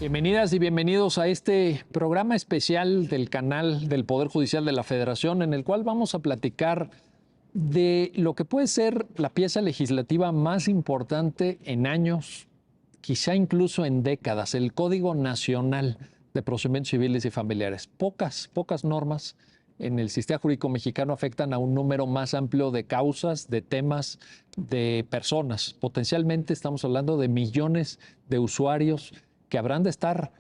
Bienvenidas y bienvenidos a este programa especial del canal del Poder Judicial de la Federación, en el cual vamos a platicar de lo que puede ser la pieza legislativa más importante en años, quizá incluso en décadas, el Código Nacional de Procedimientos Civiles y Familiares. Pocas normas en el sistema jurídico mexicano afectan a un número más amplio de causas, de temas, de personas. Potencialmente estamos hablando de millones de usuarios que habrán de estar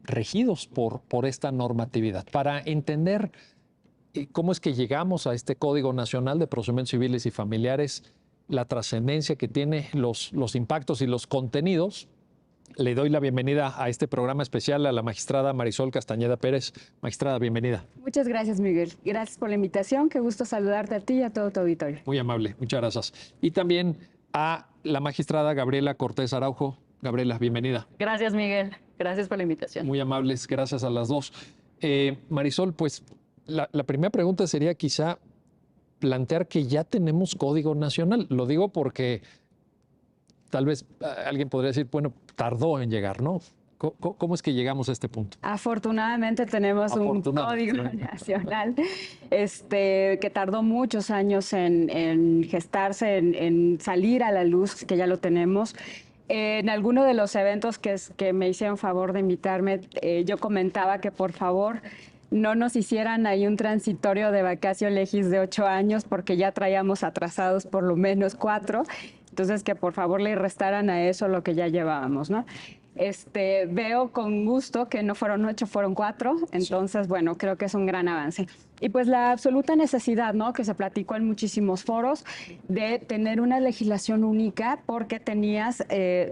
regidos por esta normatividad. Para entender cómo es que llegamos a este Código Nacional de Procedimientos Civiles y Familiares, la trascendencia que tiene, los impactos y los contenidos, le doy la bienvenida a este programa especial a la magistrada Marisol Castañeda Pérez. Magistrada, bienvenida. Muchas gracias, Miguel. Gracias por la invitación. Qué gusto saludarte a ti y a todo tu auditorio. Muy amable, muchas gracias. Y también a la magistrada Gabriela Cortés Araujo. Gabriela, bienvenida. Gracias, Miguel. Gracias por la invitación. Muy amables, gracias a las dos. Marisol, pues la primera pregunta sería quizá plantear que ya tenemos Código Nacional. Lo digo porque tal vez alguien podría decir, bueno, tardó en llegar, ¿no? ¿Cómo es que llegamos a este punto? Afortunadamente tenemos un Código Nacional que tardó muchos años en gestarse, en salir a la luz, que ya lo tenemos. En alguno de los eventos que me hicieron favor de invitarme, yo comentaba que por favor no nos hicieran ahí un transitorio de vacatio legis de 8 años, porque ya traíamos atrasados por lo menos 4. Entonces, que por favor le restaran a eso lo que ya llevábamos, ¿no? Veo con gusto que no fueron 8, fueron 4. Entonces, bueno, creo que es un gran avance. Y pues la absoluta necesidad, ¿no?, que se platicó en muchísimos foros, de tener una legislación única, porque tenías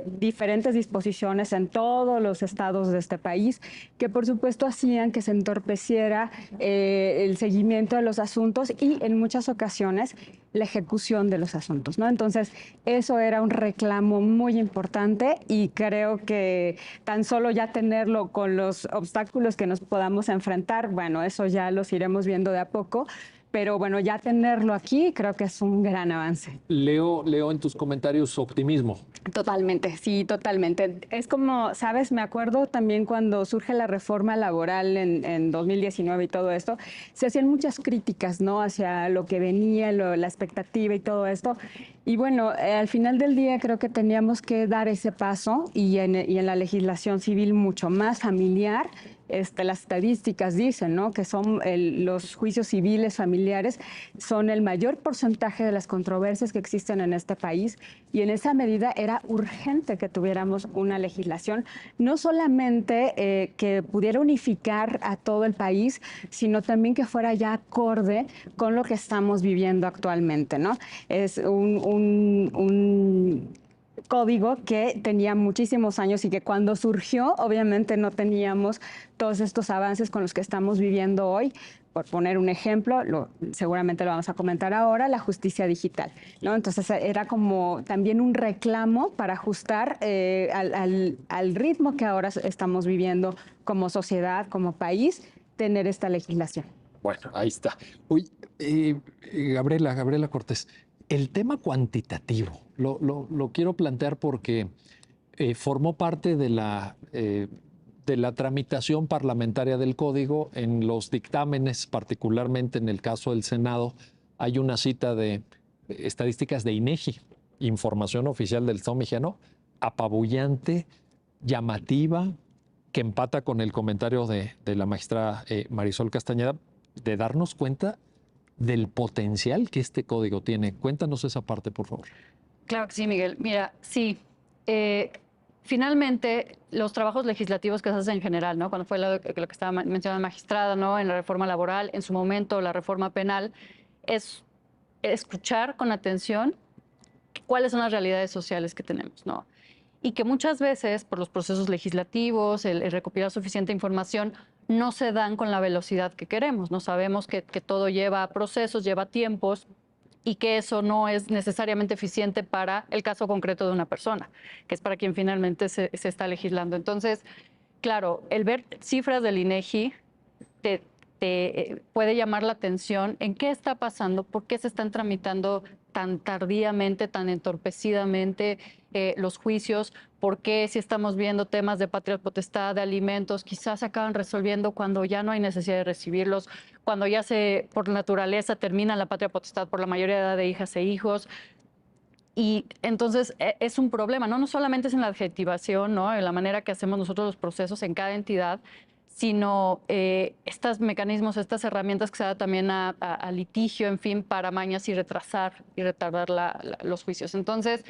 diferentes disposiciones en todos los estados de este país que por supuesto hacían que se entorpeciera el seguimiento de los asuntos y en muchas ocasiones la ejecución de los asuntos, ¿no? Entonces eso era un reclamo muy importante y creo que tan solo ya tenerlo con los obstáculos que nos podamos enfrentar, bueno, eso ya los iremos viendo de a poco, pero bueno, ya tenerlo aquí creo que es un gran avance. Leo en tus comentarios optimismo. Totalmente, sí, totalmente. Es como, ¿sabes? Me acuerdo también cuando surge la reforma laboral en 2019 y todo esto, se hacían muchas críticas, ¿no?, hacia lo que venía, la expectativa y todo esto. Y bueno, al final del día creo que teníamos que dar ese paso y en la legislación civil mucho más familiar. Las estadísticas dicen, ¿no?, que son los juicios civiles familiares son el mayor porcentaje de las controversias que existen en este país, y en esa medida era urgente que tuviéramos una legislación, no solamente que pudiera unificar a todo el país, sino también que fuera ya acorde con lo que estamos viviendo actualmente, ¿no? Es un código que tenía muchísimos años y que cuando surgió obviamente no teníamos todos estos avances con los que estamos viviendo hoy. Por poner un ejemplo, seguramente lo vamos a comentar ahora, la justicia digital, ¿no? Entonces era como también un reclamo para ajustar al ritmo que ahora estamos viviendo como sociedad, como país, tener esta legislación. Bueno, ahí está. Uy, Gabriela Cortés, el tema cuantitativo lo quiero plantear porque formó parte de la tramitación parlamentaria del Código. En los dictámenes, particularmente en el caso del Senado, hay una cita de estadísticas de INEGI, información oficial del Estado mexicano, apabullante, llamativa, que empata con el comentario de la magistrada Marisol Castañeda, de darnos cuenta del potencial que este código tiene. Cuéntanos esa parte, por favor. Claro que sí, Miguel. Mira, sí, finalmente los trabajos legislativos que se hacen en general, ¿no?, cuando fue lo que estaba mencionando la magistrada, ¿no?, en la reforma laboral, en su momento la reforma penal, es escuchar con atención cuáles son las realidades sociales que tenemos, ¿no? Y que muchas veces, por los procesos legislativos, el recopilar suficiente información, no se dan con la velocidad que queremos. No sabemos que todo lleva procesos, lleva tiempos, y que eso no es necesariamente eficiente para el caso concreto de una persona, que es para quien finalmente se está legislando. Entonces, claro, el ver cifras del INEGI te puede llamar la atención en qué está pasando, por qué se están tramitando tan tardíamente, tan entorpecidamente los juicios? ¿Por qué si estamos viendo temas de patria potestad, de alimentos, quizás se acaban resolviendo cuando ya no hay necesidad de recibirlos, cuando ya por naturaleza termina la patria potestad por la mayoría de edad de hijas e hijos? Y entonces es un problema, ¿no? No solamente es en la adjetivación, ¿no? En la manera que hacemos nosotros los procesos en cada entidad, sino estos mecanismos, estas herramientas que se da también a litigio, en fin, para mañas y retrasar y retardar los juicios. Entonces,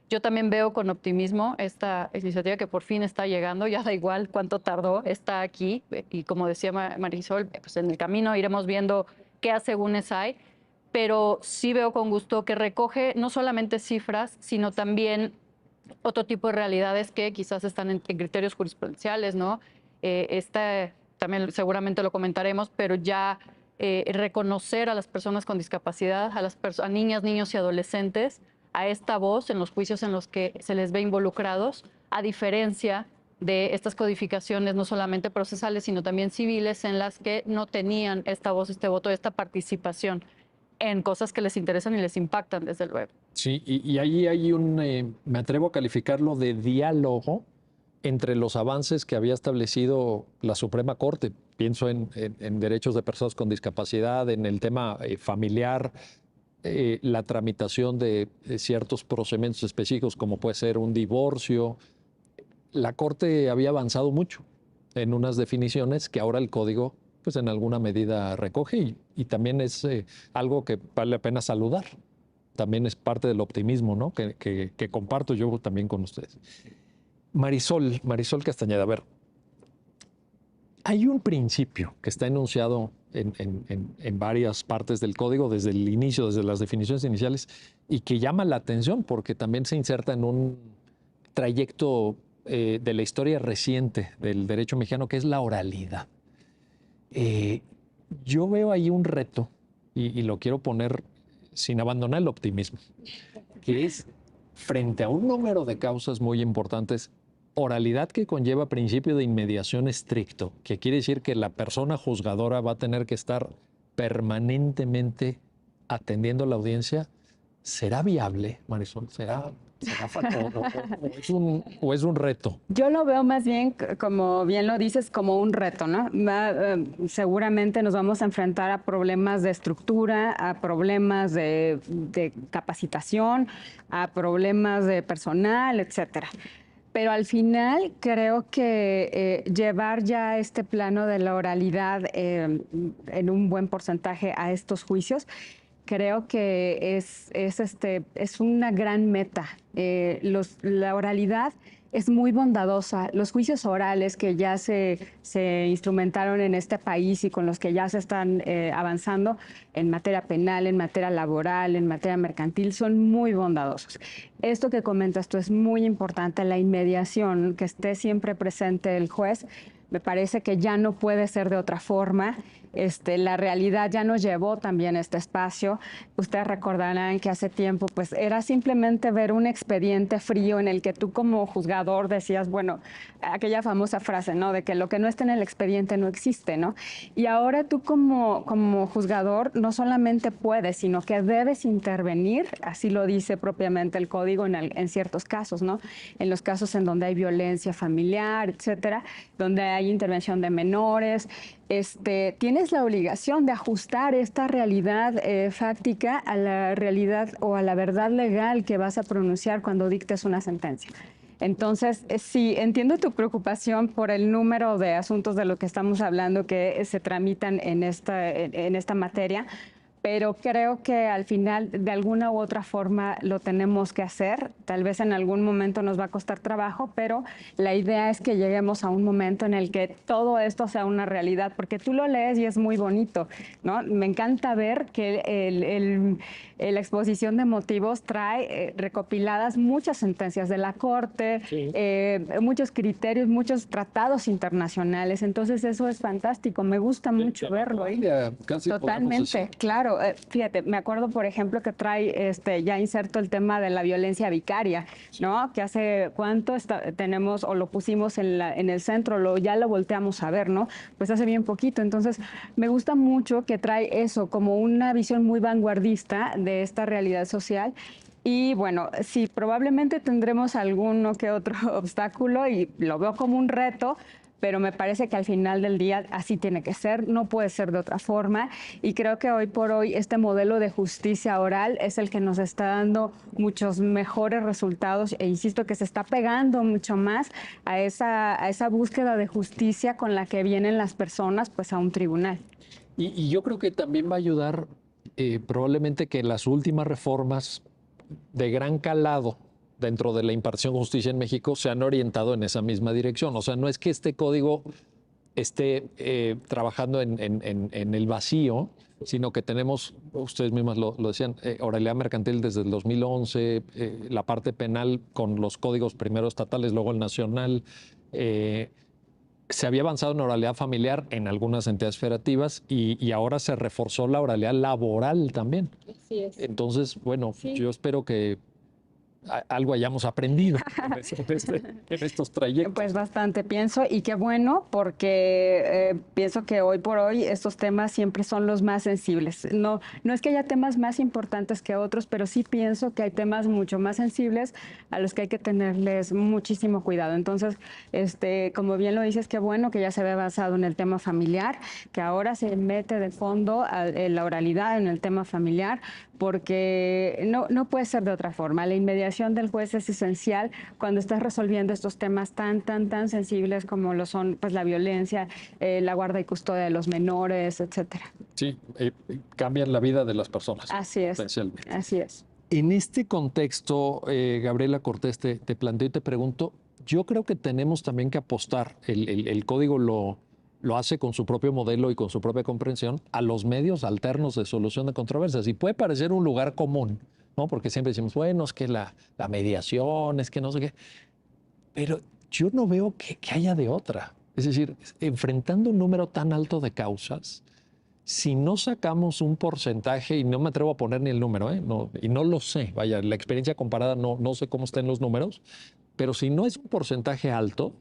yo también veo con optimismo esta iniciativa que por fin está llegando, ya da igual cuánto tardó, está aquí, y como decía Marisol, pues en el camino iremos viendo qué asegúnes hay, pero sí veo con gusto que recoge no solamente cifras, sino también otro tipo de realidades que quizás están en criterios jurisprudenciales, ¿no? También seguramente lo comentaremos, pero ya reconocer a las personas con discapacidad, a niñas, niños y adolescentes, a esta voz en los juicios en los que se les ve involucrados, a diferencia de estas codificaciones no solamente procesales, sino también civiles, en las que no tenían esta voz, este voto, esta participación en cosas que les interesan y les impactan, desde luego. Sí, y ahí hay me atrevo a calificarlo de diálogo entre los avances que había establecido la Suprema Corte. Pienso en derechos de personas con discapacidad, en el tema familiar, la tramitación de ciertos procedimientos específicos, como puede ser un divorcio. La Corte había avanzado mucho en unas definiciones que ahora el Código, pues en alguna medida recoge, y también es algo que vale la pena saludar. También es parte del optimismo, ¿no? que comparto yo también con ustedes. Marisol Castañeda, a ver, hay un principio que está enunciado en varias partes del código desde el inicio, desde las definiciones iniciales, y que llama la atención porque también se inserta en un trayecto de la historia reciente del derecho mexicano, que es la oralidad. Yo veo ahí un reto, y lo quiero poner sin abandonar el optimismo, que es, frente a un número de causas muy importantes, oralidad que conlleva principio de inmediación estricto, que quiere decir que la persona juzgadora va a tener que estar permanentemente atendiendo a la audiencia. ¿Será viable, Marisol? ¿Será factor o es un reto? Yo lo veo más bien, como bien lo dices, como un reto, ¿no? Seguramente nos vamos a enfrentar a problemas de estructura, a problemas de capacitación, a problemas de personal, etcétera. Pero al final creo que llevar ya este plano de la oralidad en un buen porcentaje a estos juicios, creo que es una gran meta. La oralidad es muy bondadosa. Los juicios orales que ya se instrumentaron en este país y con los que ya se están avanzando en materia penal, en materia laboral, en materia mercantil, son muy bondadosos. Esto que comentas tú es muy importante, la inmediación, que esté siempre presente el juez. Me parece que ya no puede ser de otra forma. La realidad ya nos llevó también a este espacio. Ustedes recordarán que hace tiempo pues era simplemente ver un expediente frío en el que tú como juzgador decías, bueno, aquella famosa frase, ¿no? De que lo que no está en el expediente no existe, ¿no? Y ahora tú como juzgador no solamente puedes, sino que debes intervenir, así lo dice propiamente el código en ciertos casos, ¿no? En los casos en donde hay violencia familiar, etcétera, donde hay intervención de menores, tienes la obligación de ajustar esta realidad fáctica a la realidad o a la verdad legal que vas a pronunciar cuando dictes una sentencia. Entonces, sí, entiendo tu preocupación por el número de asuntos de lo que estamos hablando que se tramitan en esta materia, pero creo que al final, de alguna u otra forma, lo tenemos que hacer. Tal vez en algún momento nos va a costar trabajo, pero la idea es que lleguemos a un momento en el que todo esto sea una realidad, porque tú lo lees y es muy bonito, ¿no? Me encanta ver que la exposición de motivos trae recopiladas muchas sentencias de la Corte, sí, muchos criterios, muchos tratados internacionales. Entonces, eso es fantástico. Me gusta mucho verlo ahí. Casi totalmente, claro. claro. Fíjate, me acuerdo, por ejemplo, que trae ya inserto el tema de la violencia vicaria, ¿no? Que hace cuánto tenemos o lo pusimos en el centro, ya lo volteamos a ver, ¿no? Pues hace bien poquito. Entonces, me gusta mucho que trae eso como una visión muy vanguardista de esta realidad social. Y bueno, sí, probablemente tendremos alguno que otro obstáculo y lo veo como un reto, pero me parece que al final del día así tiene que ser, no puede ser de otra forma. Y creo que hoy por hoy este modelo de justicia oral es el que nos está dando muchos mejores resultados e insisto que se está pegando mucho más a esa búsqueda de justicia con la que vienen las personas pues a un tribunal. Y yo creo que también va a ayudar probablemente que las últimas reformas de gran calado dentro de la impartición de justicia en México se han orientado en esa misma dirección. O sea, no es que este código esté trabajando en el vacío, sino que tenemos, ustedes mismas lo decían, oralidad mercantil desde el 2011, la parte penal con los códigos primero estatales, luego el nacional. Se había avanzado en oralidad familiar en algunas entidades federativas y ahora se reforzó la oralidad laboral también. Así es. Entonces, bueno, Sí. yo espero que algo hayamos aprendido en estos trayectos. Pues bastante pienso y qué bueno porque pienso que hoy por hoy estos temas siempre son los más sensibles. No es que haya temas más importantes que otros, pero sí pienso que hay temas mucho más sensibles a los que hay que tenerles muchísimo cuidado. Entonces, como bien lo dices, qué bueno que ya se ve avanzado en el tema familiar, que ahora se mete de fondo la oralidad en el tema familiar, porque no puede ser de otra forma. La inmediación del juez es esencial cuando estás resolviendo estos temas tan sensibles como lo son pues la violencia, la guarda y custodia de los menores, etcétera. Sí, cambian la vida de las personas. Así es. Así es. En este contexto, Gabriela Cortés, te planteo y te pregunto, yo creo que tenemos también que apostar, el código lo hace con su propio modelo y con su propia comprensión, a los medios alternos de solución de controversias. Y puede parecer un lugar común, ¿no? Porque siempre decimos, bueno, es que la mediación, es que no sé qué. Pero yo no veo que haya de otra. Es decir, enfrentando un número tan alto de causas, si no sacamos un porcentaje, y no me atrevo a poner ni el número, y no lo sé, vaya, la experiencia comparada no sé cómo estén los números, pero si no es un porcentaje alto,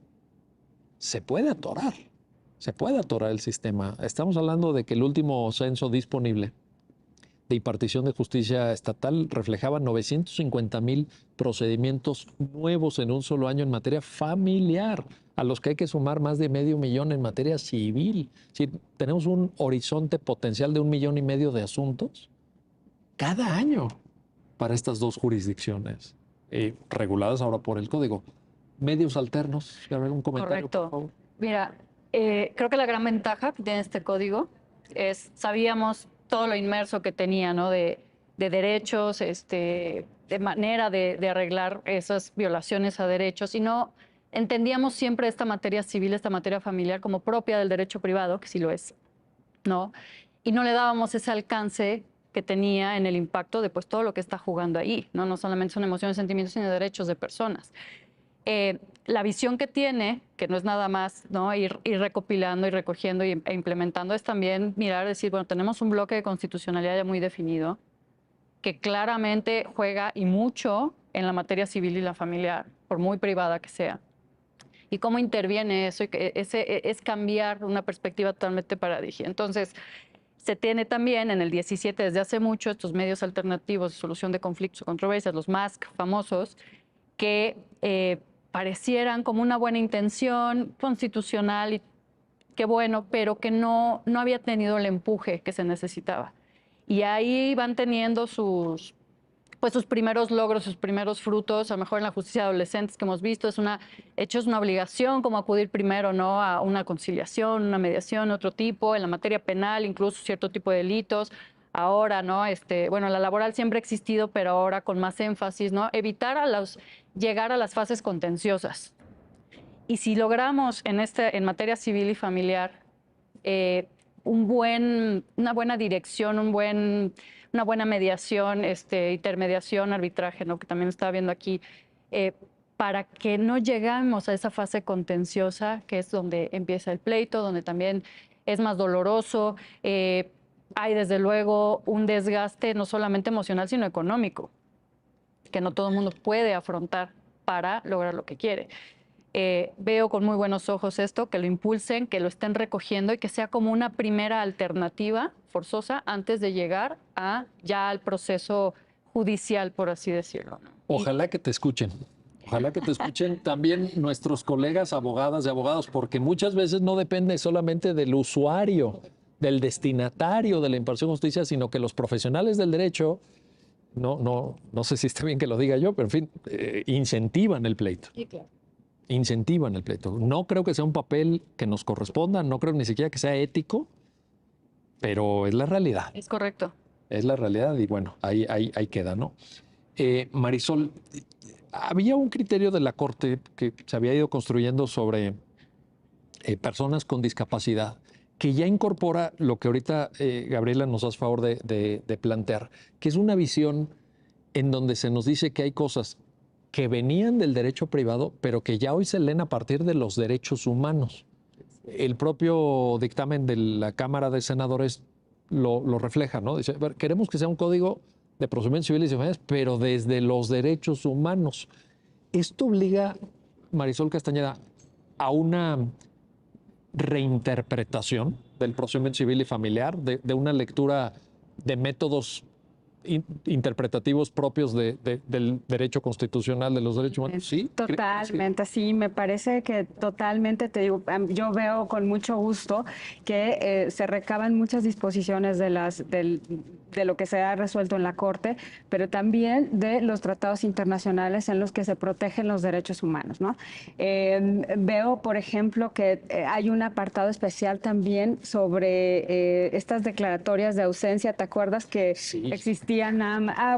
se puede atorar. Se puede atorar el sistema. Estamos hablando de que el último censo disponible de impartición de justicia estatal reflejaba 950,000 procedimientos nuevos en un solo año en materia familiar, a los que hay que sumar más de 500,000 en materia civil. Es decir, tenemos un horizonte potencial de 1,5 millones de asuntos cada año para estas dos jurisdicciones, reguladas ahora por el código. Medios alternos, Gabriel, un comentario, Correcto. por favor. Mira, creo que la gran ventaja que tiene este código es, sabíamos todo lo inmerso que tenía, ¿no? De derechos, de manera de arreglar esas violaciones a derechos, y no entendíamos siempre esta materia civil, esta materia familiar como propia del derecho privado, que sí lo es, ¿no? Y no le dábamos ese alcance que tenía en el impacto de pues todo lo que está jugando ahí, ¿no? No solamente son emociones, sentimientos, sino derechos de personas. La visión que tiene, que no es nada más, ¿no? ir recopilando y recogiendo e implementando, es también mirar, decir, bueno, tenemos un bloque de constitucionalidad ya muy definido, que claramente juega y mucho en la materia civil y la familiar, por muy privada que sea. Y cómo interviene eso, y que es cambiar una perspectiva totalmente paradigmática. Entonces, se tiene también en el 17, desde hace mucho, estos medios alternativos de solución de conflictos o controversias, los MASC famosos, que parecieran como una buena intención constitucional y qué bueno, pero que no había tenido el empuje que se necesitaba. Y ahí van teniendo sus primeros logros, sus primeros frutos, a lo mejor en la justicia de adolescentes que hemos visto, es una obligación como acudir primero, ¿no? A una conciliación, una mediación, otro tipo, en la materia penal, incluso cierto tipo de delitos. Ahora, ¿no? Bueno, la laboral siempre ha existido, pero ahora con más énfasis, ¿no? Evitar llegar a las fases contenciosas. Y si logramos en materia civil y familiar una buena dirección, una buena mediación, intermediación, arbitraje, ¿no? Que también estaba viendo aquí, para que no llegamos a esa fase contenciosa, que es donde empieza el pleito, donde también es más doloroso, hay desde luego un desgaste no solamente emocional, sino económico, que no todo el mundo puede afrontar para lograr lo que quiere. Veo con muy buenos ojos esto, que lo impulsen, que lo estén recogiendo y que sea como una primera alternativa forzosa antes de llegar ya al proceso judicial, por así decirlo, ¿no? Ojalá que te escuchen. Ojalá que te escuchen también nuestros colegas abogadas y abogados, porque muchas veces no depende solamente del usuario, del destinatario de la impartición de justicia, sino que los profesionales del derecho, no sé si está bien que lo diga yo, pero en fin, incentivan el pleito. Sí, claro. Incentivan el pleito. No creo que sea un papel que nos corresponda, no creo ni siquiera que sea ético, pero es la realidad. Es correcto. Es la realidad y bueno, ahí queda, ¿no? Marisol, había un criterio de la Corte que se había ido construyendo sobre personas con discapacidad que ya incorpora lo que ahorita Gabriela nos hace favor de plantear, que es una visión en donde se nos dice que hay cosas que venían del derecho privado, pero que ya hoy se leen a partir de los derechos humanos. El propio dictamen de la Cámara de Senadores lo refleja, ¿no? Dice, a ver, queremos que sea un código de procedimientos civiles y penales, pero desde los derechos humanos. Esto obliga, Marisol Castañeda, a una reinterpretación del procedimiento civil y familiar, de una lectura de métodos interpretativos propios del derecho constitucional de los derechos humanos. ¿Sí? Totalmente, sí, me parece que totalmente, te digo, yo veo con mucho gusto que se recaban muchas disposiciones de lo que se ha resuelto en la Corte, pero también de los tratados internacionales en los que se protegen los derechos humanos, ¿no? Veo, por ejemplo, que hay un apartado especial también sobre estas declaratorias de ausencia. ¿Te acuerdas que existían?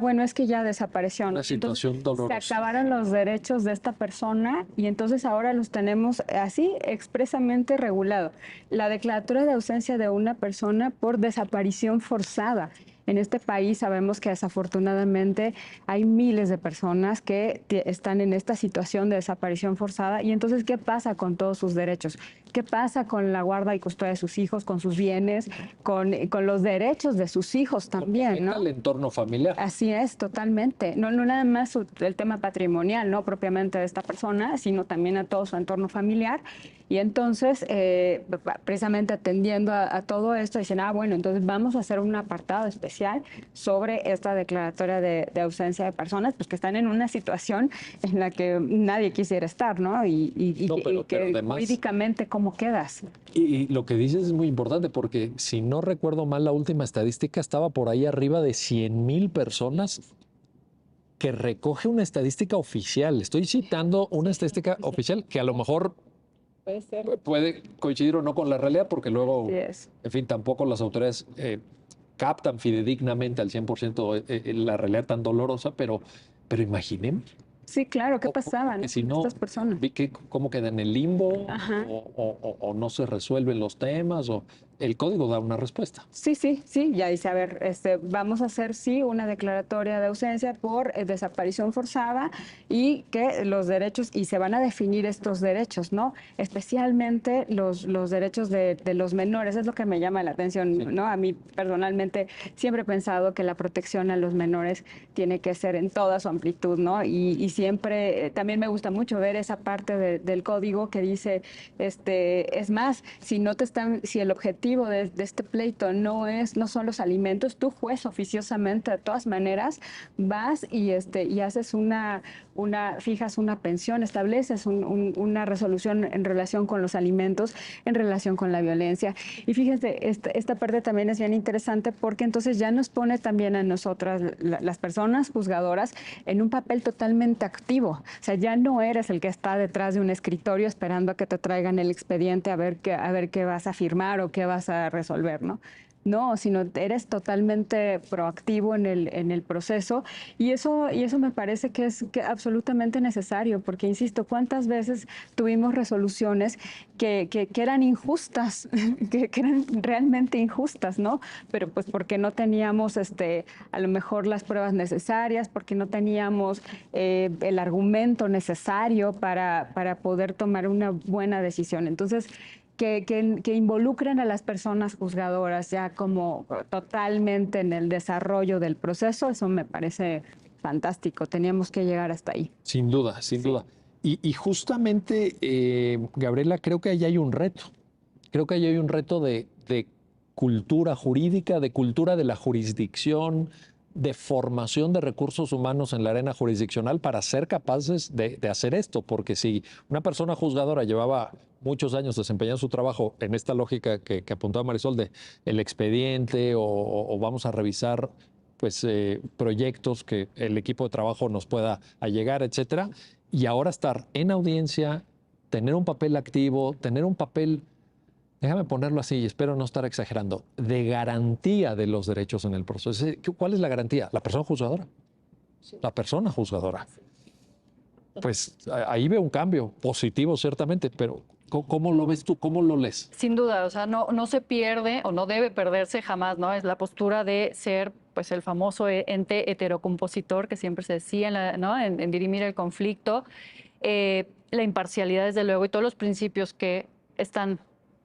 Bueno, es que ya desapareció. Una situación entonces, dolorosa. se acabaron los derechos de esta persona y entonces ahora los tenemos así expresamente regulado. La declaratoria de ausencia de una persona por desaparición forzada. En este país sabemos que desafortunadamente hay miles de personas que están en esta situación de desaparición forzada y entonces, ¿qué pasa con todos sus derechos? ¿Qué pasa con la guarda y custodia de sus hijos, con sus bienes, con los derechos de sus hijos también, ¿no? El entorno familiar. Así es, totalmente. No nada más el tema patrimonial, no propiamente de esta persona, sino también a todo su entorno familiar. Y entonces, precisamente atendiendo a todo esto, dicen, bueno, entonces vamos a hacer un apartado especial sobre esta declaratoria de ausencia de personas, pues que están en una situación en la que nadie quisiera estar, ¿no? Pero además, jurídicamente, ¿cómo quedas? Y lo que dices es muy importante porque, si no recuerdo mal, la última estadística estaba por ahí arriba de 100,000 personas que recoge una estadística oficial. Estoy citando una estadística oficial que a lo mejor puede coincidir o no con la realidad, porque luego, en fin, tampoco las autoridades captan fidedignamente al 100% la realidad tan dolorosa, pero imaginemos. Sí, claro, ¿qué pasaban si no, estas personas? ¿Cómo queda en el limbo? O no se resuelven los temas, o el código da una respuesta. Sí, ya dice, a ver, vamos a hacer, una declaratoria de ausencia por desaparición forzada y que los derechos, y se van a definir estos derechos, ¿no? Especialmente los derechos de los menores, es lo que me llama la atención, ¿no? A mí personalmente siempre he pensado que la protección a los menores tiene que ser en toda su amplitud, ¿no? Y siempre, también me gusta mucho ver esa parte del código que dice, es más, si el objetivo de este pleito no son los alimentos, tú, juez, oficiosamente, de todas maneras, vas y haces fijas una pensión, estableces una resolución en relación con los alimentos, en relación con la violencia. Y fíjense, esta parte también es bien interesante porque entonces ya nos pone también a nosotras, las personas juzgadoras, en un papel totalmente activo. O sea, ya no eres el que está detrás de un escritorio esperando a que te traigan el expediente a ver qué vas a firmar o qué vas a resolver, ¿no? No, sino eres totalmente proactivo en el proceso y eso me parece que es absolutamente necesario porque, insisto, ¿cuántas veces tuvimos resoluciones que eran injustas, que eran realmente injustas, ¿no? Pero pues porque no teníamos a lo mejor las pruebas necesarias, porque no teníamos el argumento necesario para poder tomar una buena decisión. Entonces, que involucren a las personas juzgadoras ya como totalmente en el desarrollo del proceso, eso me parece fantástico. Teníamos que llegar hasta ahí. Sin duda, sin duda. Y justamente, Gabriela, creo que ahí hay un reto. Creo que ahí hay un reto de cultura jurídica, de cultura de la jurisdicción, de formación de recursos humanos en la arena jurisdiccional para ser capaces de hacer esto. Porque si una persona juzgadora llevaba muchos años desempeñando su trabajo en esta lógica que apuntaba Marisol de el expediente o vamos a revisar pues proyectos que el equipo de trabajo nos pueda allegar, etcétera, y ahora estar en audiencia, tener un papel activo, tener un papel, déjame ponerlo así y espero no estar exagerando, de garantía de los derechos en el proceso. ¿Cuál es la garantía? La persona juzgadora. La persona juzgadora. Pues ahí veo un cambio positivo, ciertamente, pero ¿cómo lo ves tú? ¿Cómo lo lees? Sin duda, o sea, no se pierde o no debe perderse jamás, ¿no? Es la postura de ser, pues, el famoso ente heterocompositor que siempre se decía, ¿no? En dirimir el conflicto, la imparcialidad, desde luego, y todos los principios que están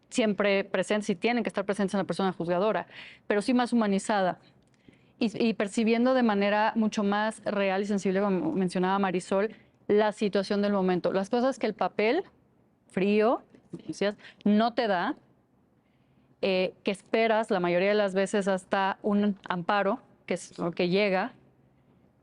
siempre presentes y tienen que estar presentes en la persona juzgadora, pero sí más humanizada y percibiendo de manera mucho más real y sensible, como mencionaba Marisol, la situación del momento, las cosas que el papel frío, decías, no te da, que esperas la mayoría de las veces hasta un amparo, que es lo que llega,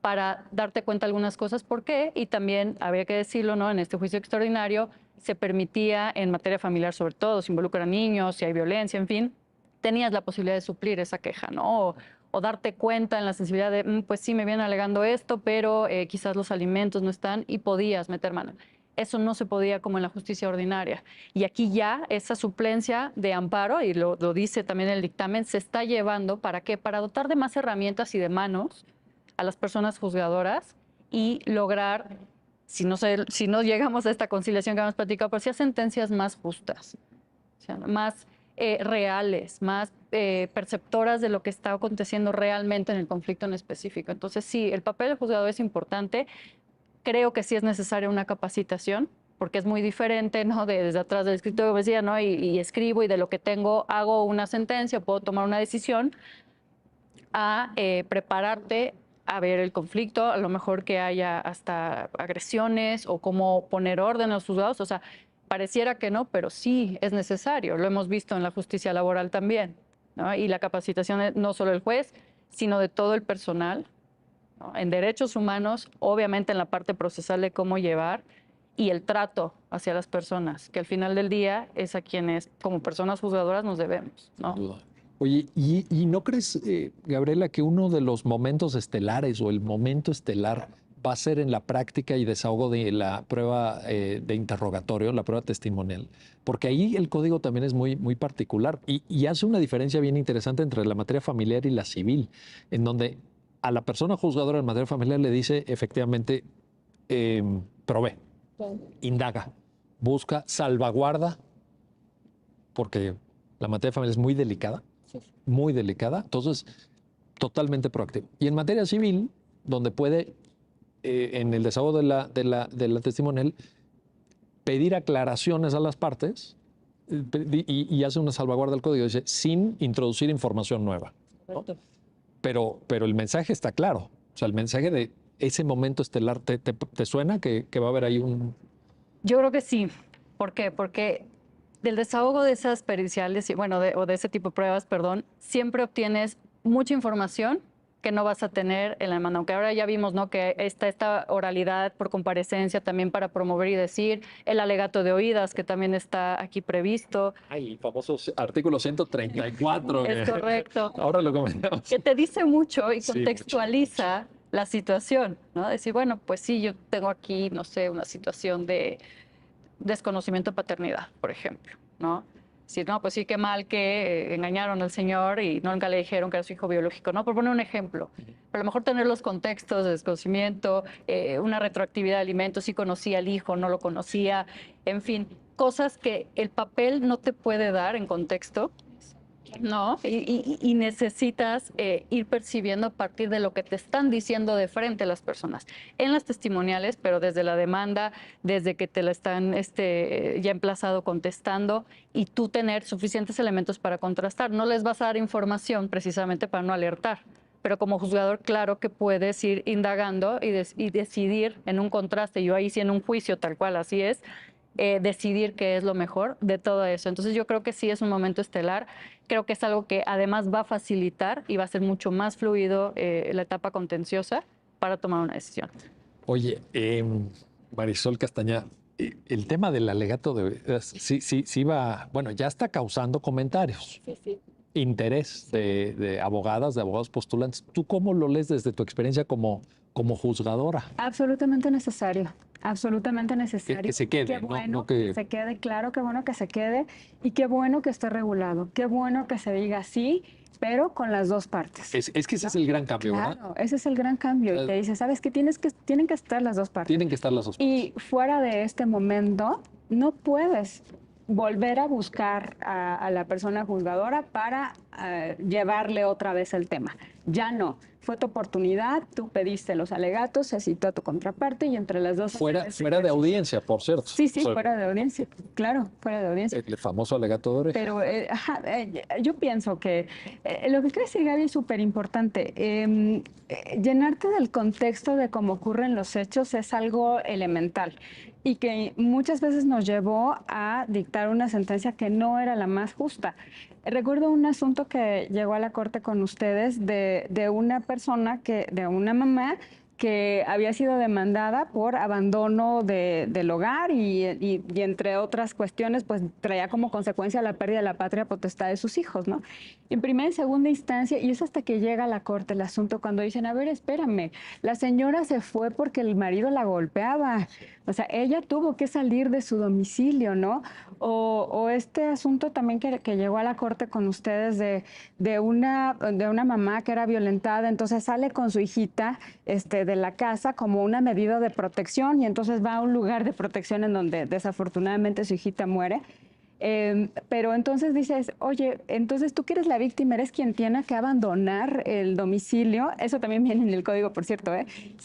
para darte cuenta de algunas cosas. ¿Por qué? Y también, habría que decirlo, ¿no? En este juicio extraordinario se permitía, en materia familiar sobre todo, si involucran niños, si hay violencia, en fin, tenías la posibilidad de suplir esa queja, ¿no? O darte cuenta en la sensibilidad de, pues sí, me vienen alegando esto, pero quizás los alimentos no están, y podías meter mano. Eso no se podía como en la justicia ordinaria. Y aquí ya esa suplencia de amparo, y lo dice también el dictamen, se está llevando, ¿para qué? Para dotar de más herramientas y de manos a las personas juzgadoras y lograr, si no llegamos a esta conciliación que hemos platicado, pero sí a sentencias más justas, o sea, más reales, más perceptoras de lo que está aconteciendo realmente en el conflicto en específico. Entonces, sí, el papel del juzgador es importante. Creo que sí es necesaria una capacitación, porque es muy diferente, ¿no? Desde atrás del escritorio, decía, ¿no? Y escribo y de lo que tengo hago una sentencia, puedo tomar una decisión, a prepararte a ver el conflicto, a lo mejor que haya hasta agresiones o cómo poner orden a los juzgados. O sea, pareciera que no, pero sí es necesario. Lo hemos visto en la justicia laboral también, ¿no? Y la capacitación no solo del juez, sino de todo el personal, ¿no? En derechos humanos, obviamente en la parte procesal de cómo llevar, y el trato hacia las personas, que al final del día es a quienes como personas juzgadoras nos debemos, ¿no? Sin duda. Oye, ¿y no crees, Gabriela, que uno de los momentos estelares o el momento estelar va a ser en la práctica y desahogo de la prueba de interrogatorio, la prueba testimonial? Porque ahí el código también es muy, muy particular y hace una diferencia bien interesante entre la materia familiar y la civil, en donde a la persona juzgadora en materia familiar le dice efectivamente, provee, indaga, busca, salvaguarda, porque la materia familiar es muy delicada. Muy delicada, entonces totalmente proactivo. Y en materia civil, donde puede, en el desahogo de la testimonial, pedir aclaraciones a las partes y hace una salvaguarda del código, dice, sin introducir información nueva, ¿no? Pero el mensaje está claro, o sea, el mensaje de ese momento estelar, ¿te suena que va a haber ahí un...? Yo creo que sí. ¿Por qué? Porque del desahogo de esas periciales, bueno, o de ese tipo de pruebas, perdón, siempre obtienes mucha información que no vas a tener en la mano. Aunque ahora ya vimos, ¿no?, que esta oralidad por comparecencia también para promover y decir, el alegato de oídas que también está aquí previsto. Ay, famoso artículo 134. Es correcto. Ahora lo comentamos. Que te dice mucho y Sí, contextualiza la situación, ¿no? Decir, bueno, pues sí, yo tengo aquí, no sé, una situación de desconocimiento de paternidad, por ejemplo, ¿no? Si no, pues sí, qué mal que engañaron al señor y nunca le dijeron que era su hijo biológico, ¿no? Por poner un ejemplo. Pero a lo mejor tener los contextos de desconocimiento, una retroactividad de alimentos, sí conocía al hijo, no lo conocía, en fin, cosas que el papel no te puede dar en contexto ¿no? Y necesitas ir percibiendo a partir de lo que te están diciendo de frente las personas. En las testimoniales, pero desde la demanda, desde que te la están ya emplazado contestando, y tú tener suficientes elementos para contrastar. No les vas a dar información precisamente para no alertar, pero como juzgador, claro que puedes ir indagando y decidir en un contraste. Yo ahí sí en un juicio tal cual, así es, decidir qué es lo mejor de todo eso. Entonces yo creo que sí es un momento estelar. Creo que es algo que además va a facilitar y va a ser mucho más fluido la etapa contenciosa para tomar una decisión. Oye, Marisol Castañeda, el tema del alegato sí va, bueno, ya está causando comentarios. Sí. Interés de abogadas, de abogados postulantes. ¿Tú cómo lo lees desde tu experiencia como juzgadora? Absolutamente necesario. Absolutamente necesario. Que se quede, qué bueno no que se quede, claro, qué bueno que se quede y qué bueno que esté regulado, qué bueno que se diga sí, pero con las dos partes. Es que ese es el gran cambio, claro, ¿verdad? Ese es el gran cambio. Y te dice, ¿sabes qué? Tienen que estar las dos partes. Tienen que estar las dos partes. Y fuera de este momento, no puedes volver a buscar a la persona juzgadora para llevarle otra vez el tema. Ya no. Fue tu oportunidad, tú pediste los alegatos, se citó a tu contraparte y entre las dos... Fuera de audiencia, por cierto. Sí, o sea, fuera de audiencia, claro, fuera de audiencia. El famoso alegato de oreja. Pero yo pienso que lo que quiere decir Gaby es súper importante. Llenarte del contexto de cómo ocurren los hechos es algo elemental y que muchas veces nos llevó a dictar una sentencia que no era la más justa. Recuerdo un asunto que llegó a la corte con ustedes de una persona, de una mamá que había sido demandada por abandono del hogar y entre otras cuestiones, pues traía como consecuencia la pérdida de la patria potestad de sus hijos, ¿no? En primera y segunda instancia, y es hasta que llega a la corte el asunto, cuando dicen, a ver, espérame, la señora se fue porque el marido la golpeaba, o sea, ella tuvo que salir de su domicilio, ¿no? O este asunto también que llegó a la corte con ustedes de una mamá que era violentada, entonces sale con su hijita de la casa como una medida de protección y entonces va a un lugar de protección en donde desafortunadamente su hijita muere. Pero entonces dices, oye, entonces tú que eres la víctima, eres quien tiene que abandonar el domicilio. Eso también viene en el código, por cierto,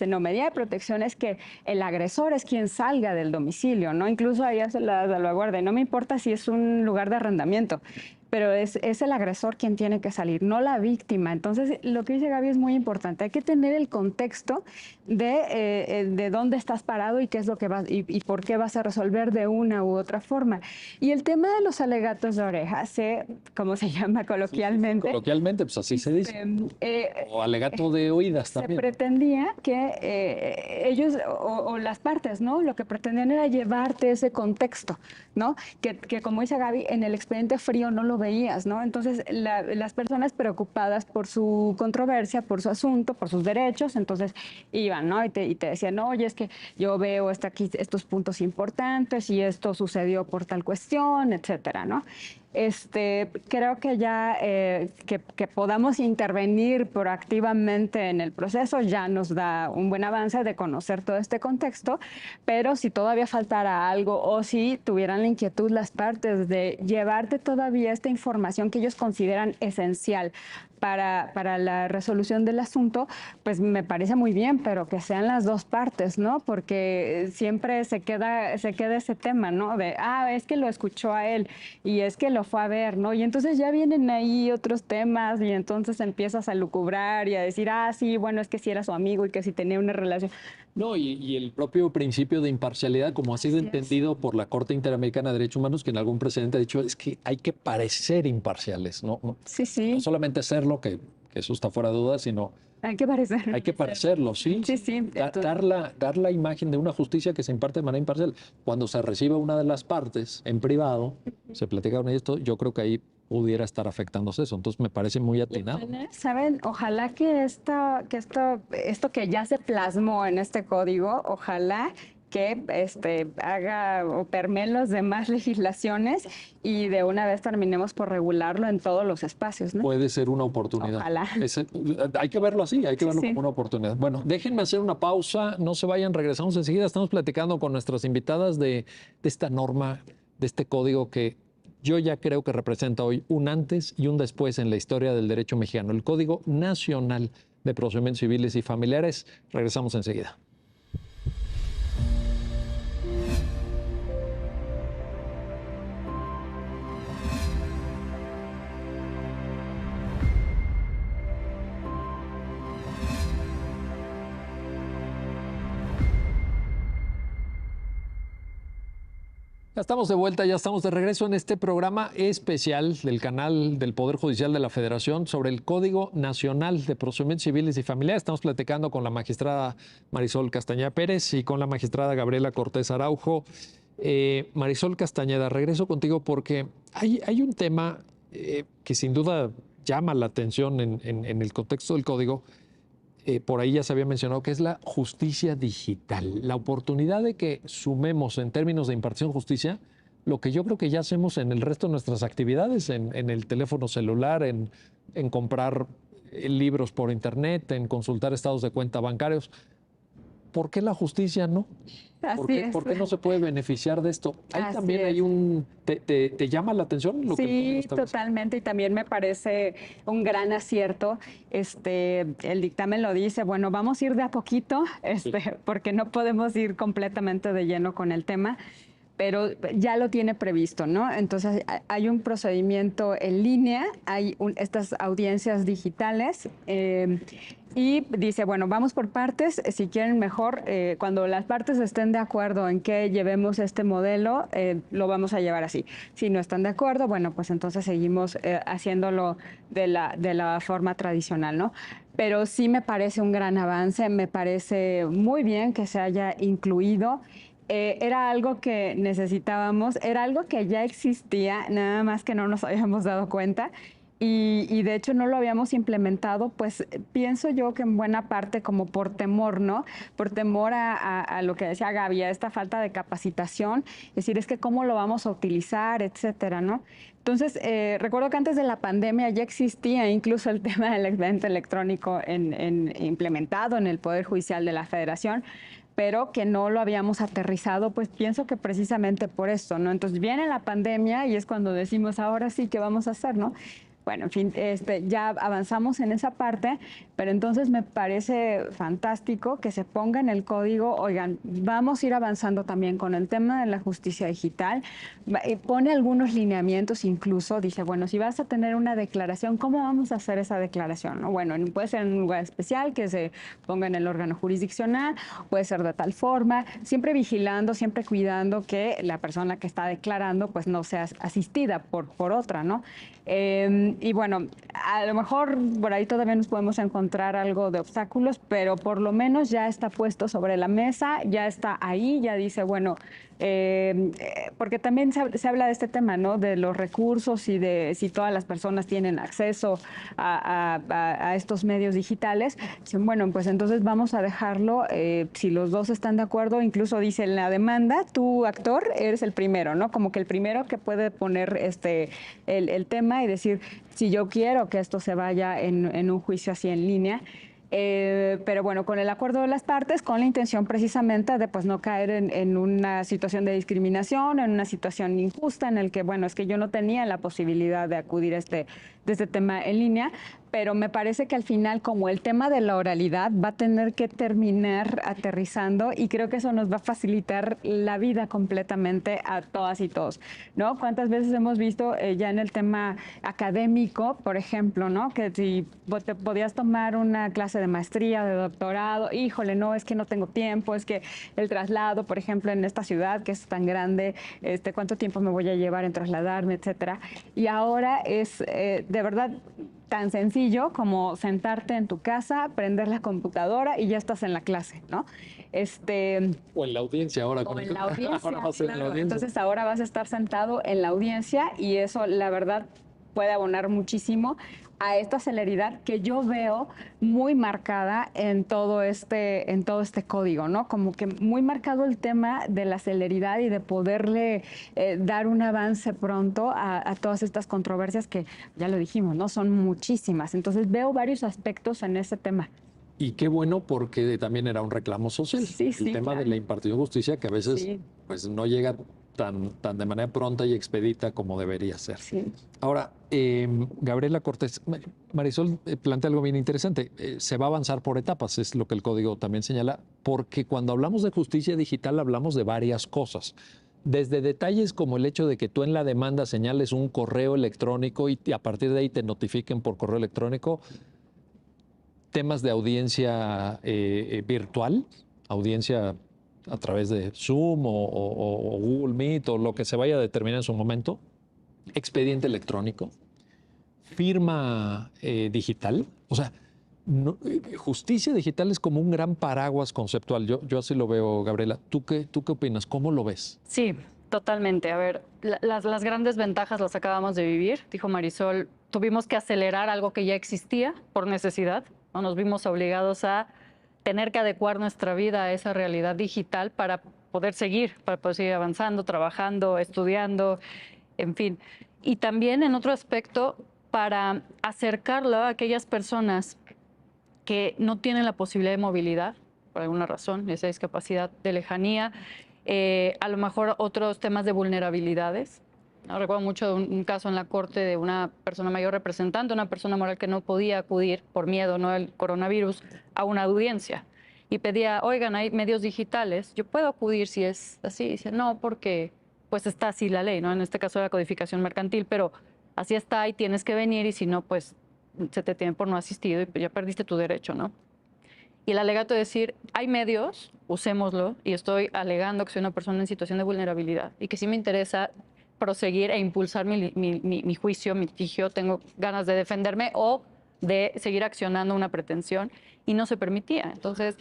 no, medida de protección es que el agresor es quien salga del domicilio, ¿no? Incluso ahí hace la salvaguardia. No me importa si es un lugar de arrendamiento, pero es el agresor quien tiene que salir, no la víctima. Entonces, lo que dice Gaby es muy importante. Hay que tener el contexto de dónde estás parado y qué es lo que vas y por qué vas a resolver de una u otra forma. Y el tema de los alegatos de oreja, ¿cómo se llama coloquialmente? Sí, coloquialmente, pues así se dice. O alegato de oídas también. Se pretendía que ellos o las partes, ¿no? Lo que pretendían era llevarte ese contexto, ¿no? Que como dice Gaby, en el expediente frío no lo veías, ¿no? Entonces, las personas preocupadas por su controversia, por su asunto, por sus derechos, entonces iban, ¿no? Y te decían, no, oye, es que yo veo aquí estos puntos importantes y esto sucedió por tal cuestión, etcétera, ¿no? Creo que ya que podamos intervenir proactivamente en el proceso ya nos da un buen avance de conocer todo este contexto, pero si todavía faltara algo o si tuvieran la inquietud las partes de llevarte todavía esta información que ellos consideran esencial para la resolución del asunto, pues me parece muy bien, pero que sean las dos partes, ¿no? Porque siempre se queda ese tema, ¿no? De, es que lo escuchó a él y es que lo fue a ver, ¿no? Y entonces ya vienen ahí otros temas y entonces empiezas a lucubrar y a decir, sí, bueno, es que si era su amigo y que si tenía una relación. No, y el propio principio de imparcialidad, como ha sido entendido por la Corte Interamericana de Derechos Humanos, que en algún precedente ha dicho, es que hay que parecer imparciales, ¿no? Sí. No solamente serlo, que eso está fuera de duda, sino... Hay que parecer. Hay que parecerlo, sí. Sí. Dar la imagen de una justicia que se imparte de manera imparcial. Cuando se recibe una de las partes en privado, se platica con esto, yo creo que ahí pudiera estar afectándose eso. Entonces me parece muy atinado. Saben, ojalá que esto que ya se plasmó en este código, ojalá que haga o permee las demás legislaciones y de una vez terminemos por regularlo en todos los espacios, ¿no? Puede ser una oportunidad. Ojalá. Hay que verlo así, hay que verlo como una oportunidad. Bueno, déjenme hacer una pausa, no se vayan, regresamos enseguida. Estamos platicando con nuestras invitadas de esta norma, de este código que yo ya creo que representa hoy un antes y un después en la historia del derecho mexicano, el Código Nacional de Procedimientos Civiles y Familiares. Regresamos enseguida. Ya estamos de vuelta, ya estamos de regreso en este programa especial del canal del Poder Judicial de la Federación sobre el Código Nacional de Procedimientos Civiles y Familiares. Estamos platicando con la magistrada Marisol Castañeda Pérez y con la magistrada Gabriela Cortés Araujo. Marisol Castañeda, regreso contigo porque hay un tema que sin duda llama la atención en el contexto del código. Por ahí ya se había mencionado, que es la justicia digital, la oportunidad de que sumemos en términos de impartición de justicia lo que yo creo que ya hacemos en el resto de nuestras actividades, en el teléfono celular, en comprar libros por internet, en consultar estados de cuenta bancarios. ¿Por qué la justicia no? ¿Por qué no se puede beneficiar de esto? Ahí también hay ¿Te llama la atención? Sí, totalmente, y también me parece un gran acierto. El dictamen lo dice, bueno, vamos a ir de a poquito, porque no podemos ir completamente de lleno con el tema, pero ya lo tiene previsto, ¿no? Entonces hay un procedimiento en línea, hay estas audiencias digitales, y dice, bueno, vamos por partes, si quieren mejor, cuando las partes estén de acuerdo en que llevemos este modelo, lo vamos a llevar así. Si no están de acuerdo, bueno, pues entonces seguimos haciéndolo de la forma tradicional, ¿no? Pero sí me parece un gran avance, me parece muy bien que se haya incluido. Era algo que necesitábamos, era algo que ya existía, nada más que no nos habíamos dado cuenta. Y de hecho no lo habíamos implementado, pues pienso yo que en buena parte como por temor, ¿no? Por temor a lo que decía Gaby, a esta falta de capacitación, es decir, es que cómo lo vamos a utilizar, etcétera, ¿no? Entonces, recuerdo que antes de la pandemia ya existía incluso el tema del expediente electrónico implementado en el Poder Judicial de la Federación, pero que no lo habíamos aterrizado, pues pienso que precisamente por esto, ¿no? Entonces viene la pandemia y es cuando decimos, ahora sí, ¿qué vamos a hacer, no? Bueno, en fin, ya avanzamos en esa parte, pero entonces me parece fantástico que se ponga en el código, oigan, vamos a ir avanzando también con el tema de la justicia digital, pone algunos lineamientos incluso, dice, bueno, si vas a tener una declaración, ¿cómo vamos a hacer esa declaración? ¿No? Bueno, puede ser en un lugar especial, que se ponga en el órgano jurisdiccional, puede ser de tal forma, siempre vigilando, siempre cuidando que la persona que está declarando pues no sea asistida por otra, ¿no? Y bueno, a lo mejor por ahí todavía nos podemos encontrar algo de obstáculos, pero por lo menos ya está puesto sobre la mesa, ya está ahí, ya dice, bueno, porque también se habla de este tema, ¿no? De los recursos y de si todas las personas tienen acceso a estos medios digitales. Dicen, bueno, pues entonces vamos a dejarlo, si los dos están de acuerdo, incluso dice en la demanda, tú actor eres el primero, ¿no? Como que el primero que puede poner el tema y decir, si yo quiero que esto se vaya en un juicio así en línea. Pero bueno, con el acuerdo de las partes, con la intención precisamente de pues no caer en una situación de discriminación, en una situación injusta en el que, bueno, es que yo no tenía la posibilidad de acudir a este tema en línea, pero me parece que al final, como el tema de la oralidad va a tener que terminar aterrizando, y creo que eso nos va a facilitar la vida completamente a todas y todos, ¿no? ¿Cuántas veces hemos visto ya en el tema académico, por ejemplo, ¿no? Que si te podías tomar una clase de maestría, de doctorado, híjole, no, es que no tengo tiempo, es que el traslado, por ejemplo, en esta ciudad que es tan grande, ¿cuánto tiempo me voy a llevar en trasladarme, etcétera? Y ahora es de verdad tan sencillo como sentarte en tu casa, prender la computadora y ya estás en la clase, ¿no? O en la audiencia ahora. O en la audiencia, ahora va a ser claro. en la audiencia. Entonces ahora vas a estar sentado en la audiencia y eso, la verdad, puede abonar muchísimo a esta celeridad que yo veo muy marcada en todo este código, ¿no? Como que muy marcado el tema de la celeridad y de poderle dar un avance pronto a todas estas controversias que, ya lo dijimos, ¿no? Son muchísimas. Entonces veo varios aspectos en ese tema. Y qué bueno, porque también era un reclamo social. Sí, el tema claro. de la impartición de justicia, que a veces pues no llega tan de manera pronta y expedita como debería ser. Sí. Ahora, Gabriela Cortés, Marisol plantea algo bien interesante. Se va a avanzar por etapas, es lo que el código también señala, porque cuando hablamos de justicia digital hablamos de varias cosas. Desde detalles como el hecho de que tú en la demanda señales un correo electrónico y a partir de ahí te notifiquen por correo electrónico, temas de audiencia virtual, audiencia a través de Zoom o Google Meet o lo que se vaya a determinar en su momento, expediente electrónico, firma digital. O sea, justicia digital es como un gran paraguas conceptual. Yo así lo veo, Gabriela. ¿Tú qué opinas? ¿Cómo lo ves? Sí, totalmente. A ver, las grandes ventajas las acabamos de vivir, dijo Marisol. Tuvimos que acelerar algo que ya existía por necesidad, ¿no? Nos vimos obligados a tener que adecuar nuestra vida a esa realidad digital para poder seguir avanzando, trabajando, estudiando, en fin. Y también en otro aspecto, para acercarlo a aquellas personas que no tienen la posibilidad de movilidad, por alguna razón, esa discapacidad de lejanía, a lo mejor otros temas de vulnerabilidades. ¿No? Recuerdo mucho de un caso en la corte de una persona mayor representante, una persona moral que no podía acudir por miedo, ¿no?, al coronavirus, a una audiencia. Y pedía, oigan, hay medios digitales, yo puedo acudir si es así. Y dice, no, porque pues está así la ley, ¿no? En este caso la codificación mercantil, pero así está y tienes que venir y si no, pues se te tiene por no asistido y ya perdiste tu derecho, ¿no? Y el alegato de decir, hay medios, usémoslo, y estoy alegando que soy una persona en situación de vulnerabilidad y que sí me interesa proseguir e impulsar mi juicio, mi litigio, tengo ganas de defenderme o de seguir accionando una pretensión, y no se permitía. Entonces,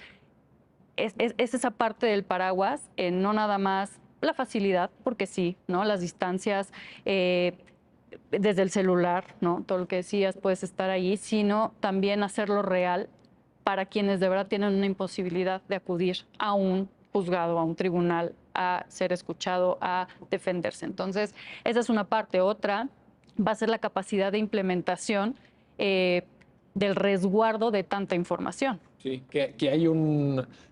es esa parte del paraguas, no nada más la facilidad, porque sí, ¿no? Las distancias, desde el celular, ¿no? Todo lo que decías, puedes estar ahí, sino también hacerlo real para quienes de verdad tienen una imposibilidad de acudir a un juzgado, a un tribunal, a ser escuchado, a defenderse. Entonces, esa es una parte. Otra va a ser la capacidad de implementación del resguardo de tanta información. Sí, que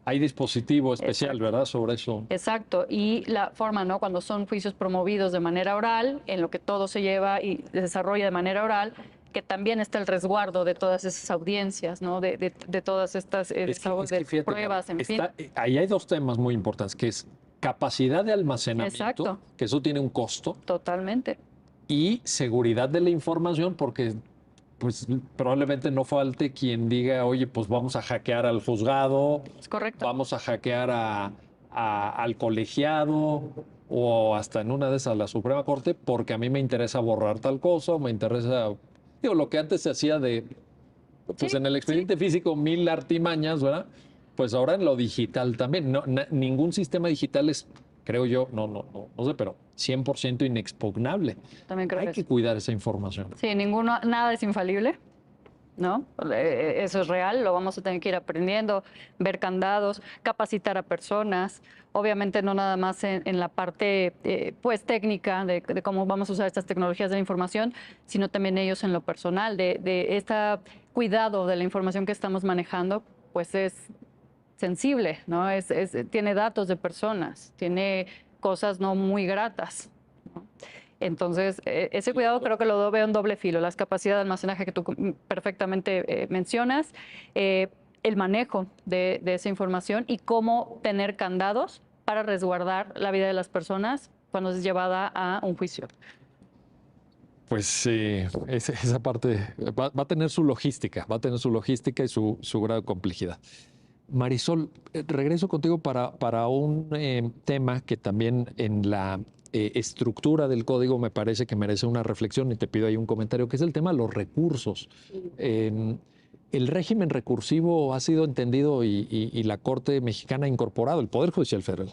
hay dispositivo especial, exacto, ¿verdad?, sobre eso. Exacto, y la forma, ¿no?, cuando son juicios promovidos de manera oral, en lo que todo se lleva y desarrolla de manera oral, que también está el resguardo de todas esas audiencias, ¿no?, de todas estas fíjate, pruebas, en fin. Ahí hay dos temas muy importantes, que es capacidad de almacenamiento, exacto, que eso tiene un costo. Totalmente. Y seguridad de la información, porque pues probablemente no falte quien diga, oye, pues vamos a hackear al juzgado, es correcto, vamos a hackear al colegiado o hasta en una de esas a la Suprema Corte, porque a mí me interesa borrar tal cosa, o me interesa, digo, lo que antes se hacía de, pues sí, en el expediente físico, 1000 artimañas, ¿verdad? Pues ahora en lo digital también. No, ningún sistema digital es, creo yo, no sé, pero 100% inexpugnable. También creo Hay que cuidar esa información. Sí, nada es infalible, ¿no? Eso es real, lo vamos a tener que ir aprendiendo, ver candados, capacitar a personas, obviamente no nada más en la parte pues técnica de cómo vamos a usar estas tecnologías de la información, sino también ellos en lo personal, de este cuidado de la información que estamos manejando, pues es sensible, ¿no? Tiene datos de personas, tiene cosas no muy gratas, ¿no? Entonces, ese cuidado creo que lo veo en doble filo, las capacidades de almacenaje que tú perfectamente mencionas, el manejo de esa información y cómo tener candados para resguardar la vida de las personas cuando es llevada a un juicio. Pues esa parte va a tener su logística, y su grado de complejidad. Marisol, regreso contigo para un tema que también en la estructura del código me parece que merece una reflexión y te pido ahí un comentario, que es el tema de los recursos. El régimen recursivo ha sido entendido y la Corte Mexicana ha incorporado, el Poder Judicial Federal,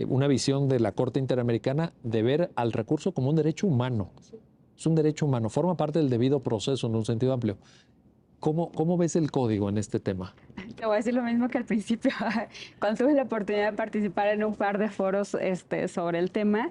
una visión de la Corte Interamericana de ver al recurso como un derecho humano. Es un derecho humano, forma parte del debido proceso en un sentido amplio. ¿Cómo ves el código en este tema? Te voy a decir lo mismo que al principio. Cuando tuve la oportunidad de participar en un par de foros sobre el tema,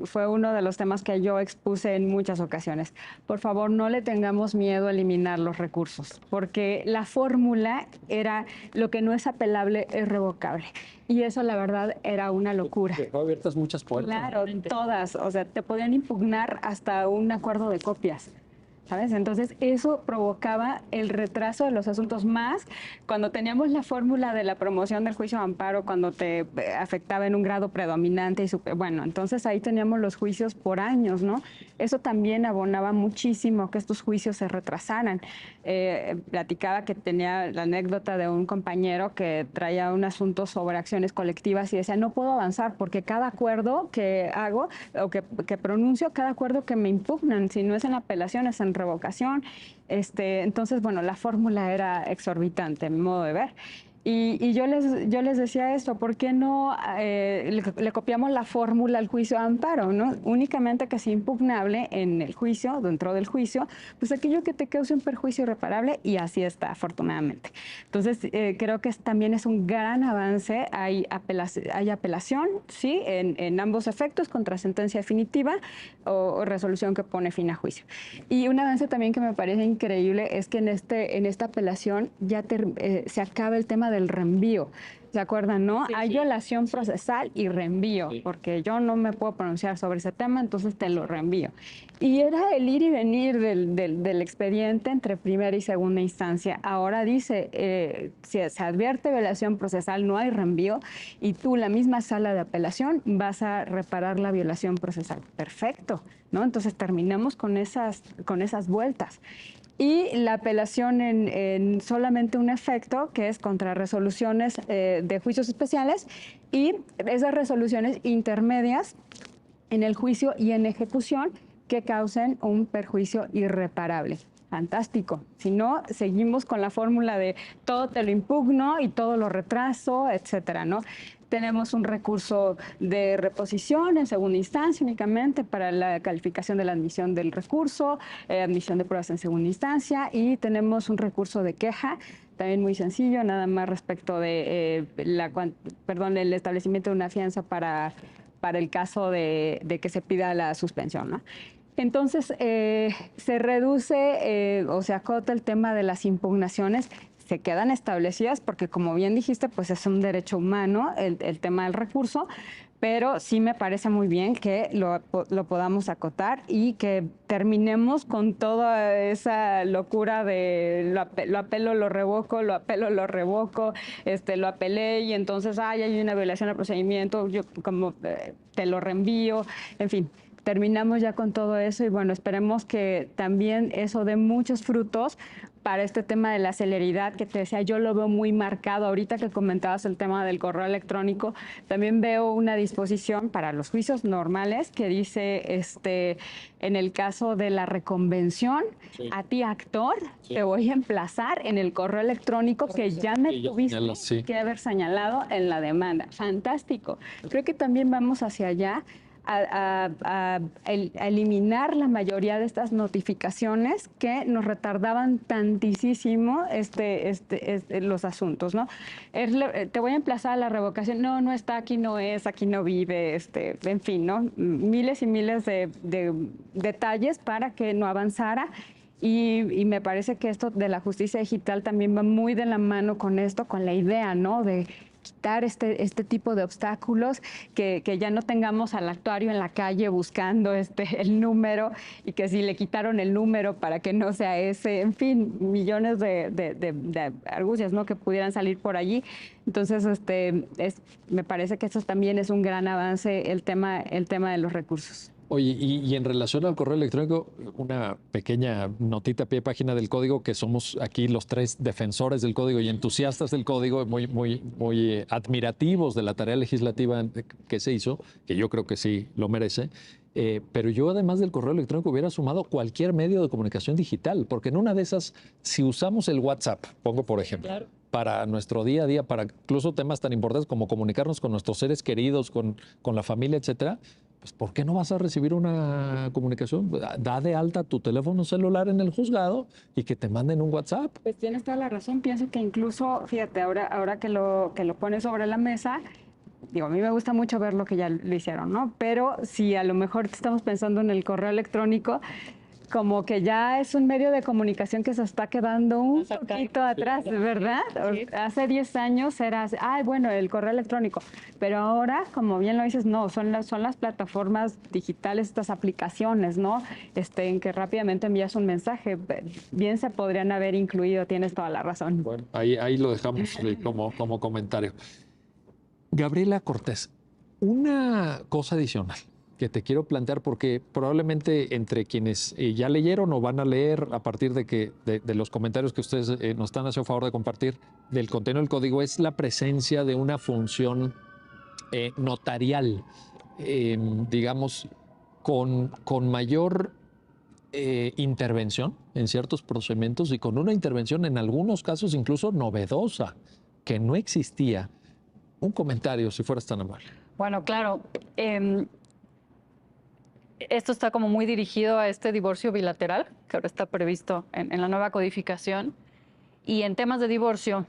fue uno de los temas que yo expuse en muchas ocasiones. Por favor, no le tengamos miedo a eliminar los recursos, porque la fórmula era lo que no es apelable es revocable. Y eso, la verdad, era una locura. Dejó abiertas muchas puertas. Claro, todas. O sea, te podían impugnar hasta un acuerdo de copias. ¿Sabes? Entonces, eso provocaba el retraso de los asuntos más cuando teníamos la fórmula de la promoción del juicio de amparo, cuando te afectaba en un grado predominante. Bueno, entonces ahí teníamos los juicios por años, ¿no? Eso también abonaba muchísimo que estos juicios se retrasaran. Platicaba que tenía la anécdota de un compañero que traía un asunto sobre acciones colectivas y decía, no puedo avanzar porque cada acuerdo que hago o que pronuncio, cada acuerdo que me impugnan, si no es en apelación, es en revocación. Entonces, bueno, la fórmula era exorbitante, a mi modo de ver. Y yo les decía esto, ¿por qué no le copiamos la fórmula al juicio de amparo, ¿no? Únicamente que sea impugnable en el juicio, dentro del juicio, pues aquello que te cause un perjuicio irreparable, y así está, afortunadamente. Entonces, creo que también es un gran avance. Hay apelación, ¿sí? En ambos efectos, contra sentencia definitiva o resolución que pone fin a juicio. Y un avance también que me parece increíble es que en esta apelación ya se acaba el tema del reenvío. ¿Se acuerdan, no? Sí, hay violación procesal y reenvío, porque yo no me puedo pronunciar sobre ese tema, entonces te lo reenvío. Y era el ir y venir del expediente entre primera y segunda instancia. Ahora dice, si se advierte violación procesal, no hay reenvío, y tú, la misma sala de apelación, vas a reparar la violación procesal. Perfecto, ¿no? Entonces terminamos con esas vueltas. Y la apelación en solamente un efecto, que es contra resoluciones de juicios especiales, y esas resoluciones intermedias en el juicio y en ejecución que causen un perjuicio irreparable. Fantástico. Si no, seguimos con la fórmula de todo te lo impugno y todo lo retraso, etcétera, ¿no? Tenemos un recurso de reposición en segunda instancia únicamente para la calificación de la admisión del recurso, admisión de pruebas en segunda instancia, y tenemos un recurso de queja, también muy sencillo, nada más respecto de el establecimiento de una fianza para el caso de que se pida la suspensión, ¿no? Entonces, se reduce o se acota el tema de las impugnaciones. Se quedan establecidas porque, como bien dijiste, pues es un derecho humano el tema del recurso, pero sí me parece muy bien que lo podamos acotar y que terminemos con toda esa locura de lo apelo, lo revoco, lo apelo, lo revoco, lo apelé y entonces hay una violación al procedimiento, yo como te lo reenvío, en fin. Terminamos ya con todo eso y bueno, esperemos que también eso dé muchos frutos para este tema de la celeridad que te decía. Yo lo veo muy marcado. Ahorita que comentabas el tema del correo electrónico, también veo una disposición para los juicios normales que dice, en el caso de la reconvención, a ti, actor, te voy a emplazar en el correo electrónico que ya me tuviste que haber señalado en la demanda. Fantástico. Creo que también vamos hacia allá. A eliminar la mayoría de estas notificaciones que nos retardaban tantísimo los asuntos, ¿no? Te voy a emplazar a la revocación. No está, aquí no es, aquí no vive, en fin, ¿no? Miles y miles de detalles para que no avanzara. Y me parece que esto de la justicia digital también va muy de la mano con esto, con la idea, ¿no? De quitar este tipo de obstáculos, que ya no tengamos al actuario en la calle buscando el número, y que si le quitaron el número para que no sea ese, en fin, millones de argucias, ¿no?, que pudieran salir por allí. Entonces, me parece que eso también es un gran avance, el tema de los recursos. Oye, y en relación al correo electrónico, una pequeña notita a pie de página del código, que somos aquí los tres defensores del código y entusiastas del código, muy admirativos de la tarea legislativa que se hizo, que yo creo que sí lo merece. Pero yo, además del correo electrónico, hubiera sumado cualquier medio de comunicación digital, porque en una de esas, si usamos el WhatsApp, pongo por ejemplo, claro, para nuestro día a día, para incluso temas tan importantes como comunicarnos con nuestros seres queridos, con la familia, etcétera, pues ¿por qué no vas a recibir una comunicación? Da de alta tu teléfono celular en el juzgado y que te manden un WhatsApp. Pues tienes toda la razón. Pienso que incluso, fíjate, ahora que lo pones sobre la mesa, digo, a mí me gusta mucho ver lo que ya lo hicieron, ¿no? Pero si a lo mejor estamos pensando en el correo electrónico, como que ya es un medio de comunicación que se está quedando un poquito atrás, ¿verdad? Sí. Hace 10 años era, ay, bueno, el correo electrónico, pero ahora, como bien lo dices, no, son las plataformas digitales, estas aplicaciones, ¿no? En que rápidamente envías un mensaje, bien se podrían haber incluido, tienes toda la razón. Bueno, ahí lo dejamos como comentario. Gabriela Cortés, una cosa adicional que te quiero plantear, porque probablemente entre quienes ya leyeron o van a leer a partir de los comentarios que ustedes nos están haciendo favor de compartir del contenido del código, es la presencia de una función notarial, digamos, con mayor intervención en ciertos procedimientos y con una intervención en algunos casos incluso novedosa, que no existía. Un comentario, si fueras tan amable. Bueno, claro. Esto está como muy dirigido a este divorcio bilateral, que ahora está previsto en la nueva codificación. Y en temas de divorcio,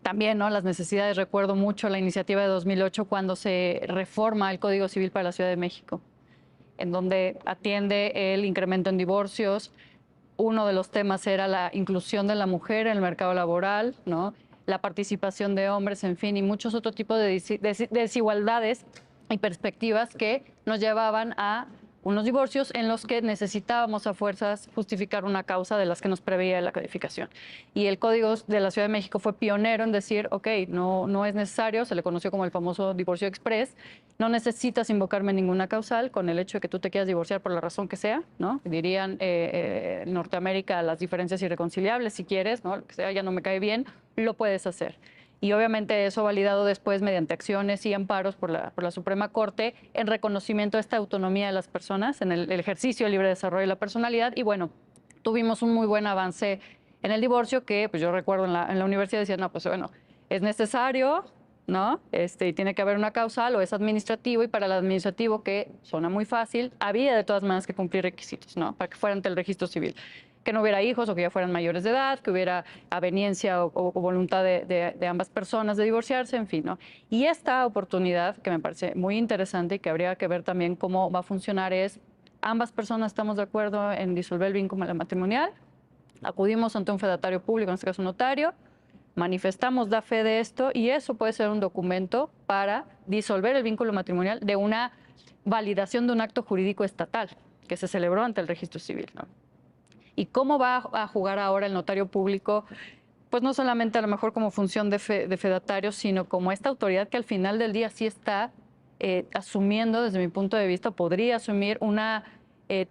también, ¿no? Las necesidades, recuerdo mucho la iniciativa de 2008 cuando se reforma el Código Civil para la Ciudad de México, en donde atiende el incremento en divorcios. Uno de los temas era la inclusión de la mujer en el mercado laboral, ¿no? La participación de hombres, en fin, y muchos otros tipos de desigualdades y perspectivas que nos llevaban a unos divorcios en los que necesitábamos a fuerzas justificar una causa de las que nos preveía la codificación. Y el Código de la Ciudad de México fue pionero en decir, ok, no es necesario, se le conoció como el famoso divorcio express, no necesitas invocarme ninguna causal con el hecho de que tú te quieras divorciar por la razón que sea, ¿no? Dirían en Norteamérica las diferencias irreconciliables, si quieres, ¿no? Lo que sea, ya no me cae bien, lo puedes hacer. Y obviamente eso validado después mediante acciones y amparos por la Suprema Corte en reconocimiento de esta autonomía de las personas, en el ejercicio del libre desarrollo de la personalidad. Y bueno, tuvimos un muy buen avance en el divorcio que pues yo recuerdo en la universidad decían, no, pues bueno, es necesario, ¿no? Y tiene que haber una causal o es administrativo, y para el administrativo, que suena muy fácil, había de todas maneras que cumplir requisitos, ¿no? Para que fuera ante el registro civil. Que no hubiera hijos o que ya fueran mayores de edad, que hubiera aveniencia o voluntad de ambas personas de divorciarse, en fin, ¿no? Y esta oportunidad, que me parece muy interesante y que habría que ver también cómo va a funcionar, es ambas personas estamos de acuerdo en disolver el vínculo matrimonial, acudimos ante un fedatario público, en este caso un notario, manifestamos da fe de esto y eso puede ser un documento para disolver el vínculo matrimonial de una validación de un acto jurídico estatal que se celebró ante el registro civil, ¿no? ¿Y cómo va a jugar ahora el notario público? Pues no solamente a lo mejor como función de fedatario, sino como esta autoridad que al final del día sí está asumiendo, desde mi punto de vista, podría asumir una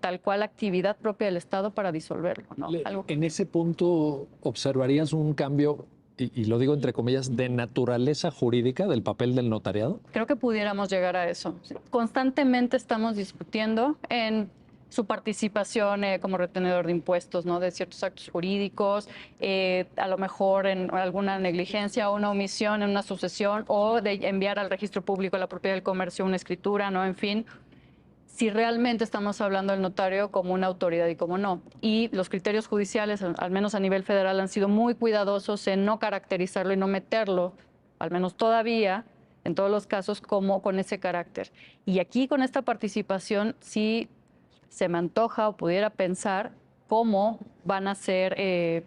tal cual actividad propia del Estado para disolverlo, ¿no? En ese punto, ¿observarías un cambio, y lo digo entre comillas, de naturaleza jurídica del papel del notariado? Creo que pudiéramos llegar a eso. Constantemente estamos discutiendo en su participación como retenedor de impuestos, ¿no? De ciertos actos jurídicos, a lo mejor en alguna negligencia o una omisión en una sucesión, o de enviar al registro público de la propiedad del comercio una escritura, ¿no? En fin, si realmente estamos hablando del notario como una autoridad y como no. Y los criterios judiciales, al menos a nivel federal, han sido muy cuidadosos en no caracterizarlo y no meterlo, al menos todavía, en todos los casos, como con ese carácter. Y aquí con esta participación sí se me antoja o pudiera pensar cómo van a ser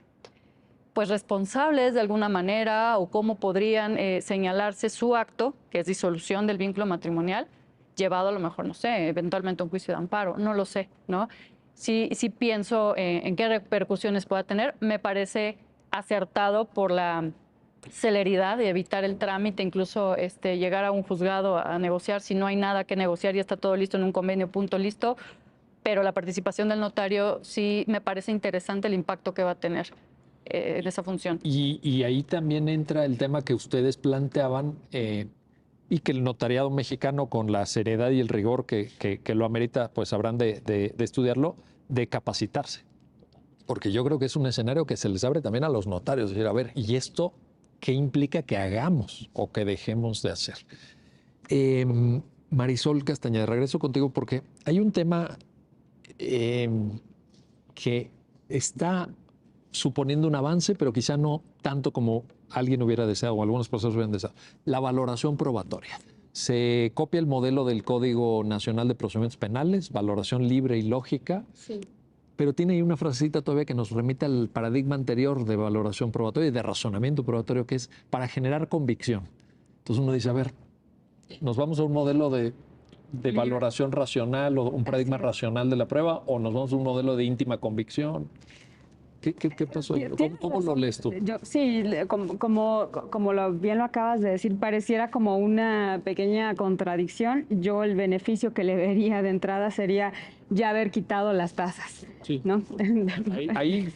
pues responsables de alguna manera, o cómo podrían señalarse su acto, que es disolución del vínculo matrimonial, llevado a lo mejor, no sé, eventualmente a un juicio de amparo, no lo sé, ¿no? Sí pienso en qué repercusiones pueda tener. Me parece acertado por la celeridad de evitar el trámite, incluso llegar a un juzgado a negociar si no hay nada que negociar y está todo listo en un convenio, punto, listo. Pero la participación del notario sí me parece interesante el impacto que va a tener en esa función. Y ahí también entra el tema que ustedes planteaban, y que el notariado mexicano, con la seriedad y el rigor que lo amerita, pues habrán de estudiarlo, de capacitarse. Porque yo creo que es un escenario que se les abre también a los notarios, decir, a ver, ¿y esto qué implica que hagamos o que dejemos de hacer? Marisol Castañeda, regreso contigo porque hay un tema que está suponiendo un avance, pero quizá no tanto como alguien hubiera deseado o algunos profesores hubieran deseado. La valoración probatoria. Se copia el modelo del Código Nacional de Procedimientos Penales, valoración libre y lógica, Sí. pero tiene ahí una frasecita todavía que nos remite al paradigma anterior de valoración probatoria y de razonamiento probatorio, que es para generar convicción. Entonces uno dice, a ver, ¿nos vamos a un modelo de valoración racional o un paradigma racional de la prueba o nos vamos a un modelo de íntima convicción? ¿Qué pasó ahí? ¿Cómo lo lees tú? Sí, bien lo acabas de decir, pareciera como una pequeña contradicción. Yo el beneficio que le vería de entrada sería ya haber quitado las tasas, Sí. ¿no? Ahí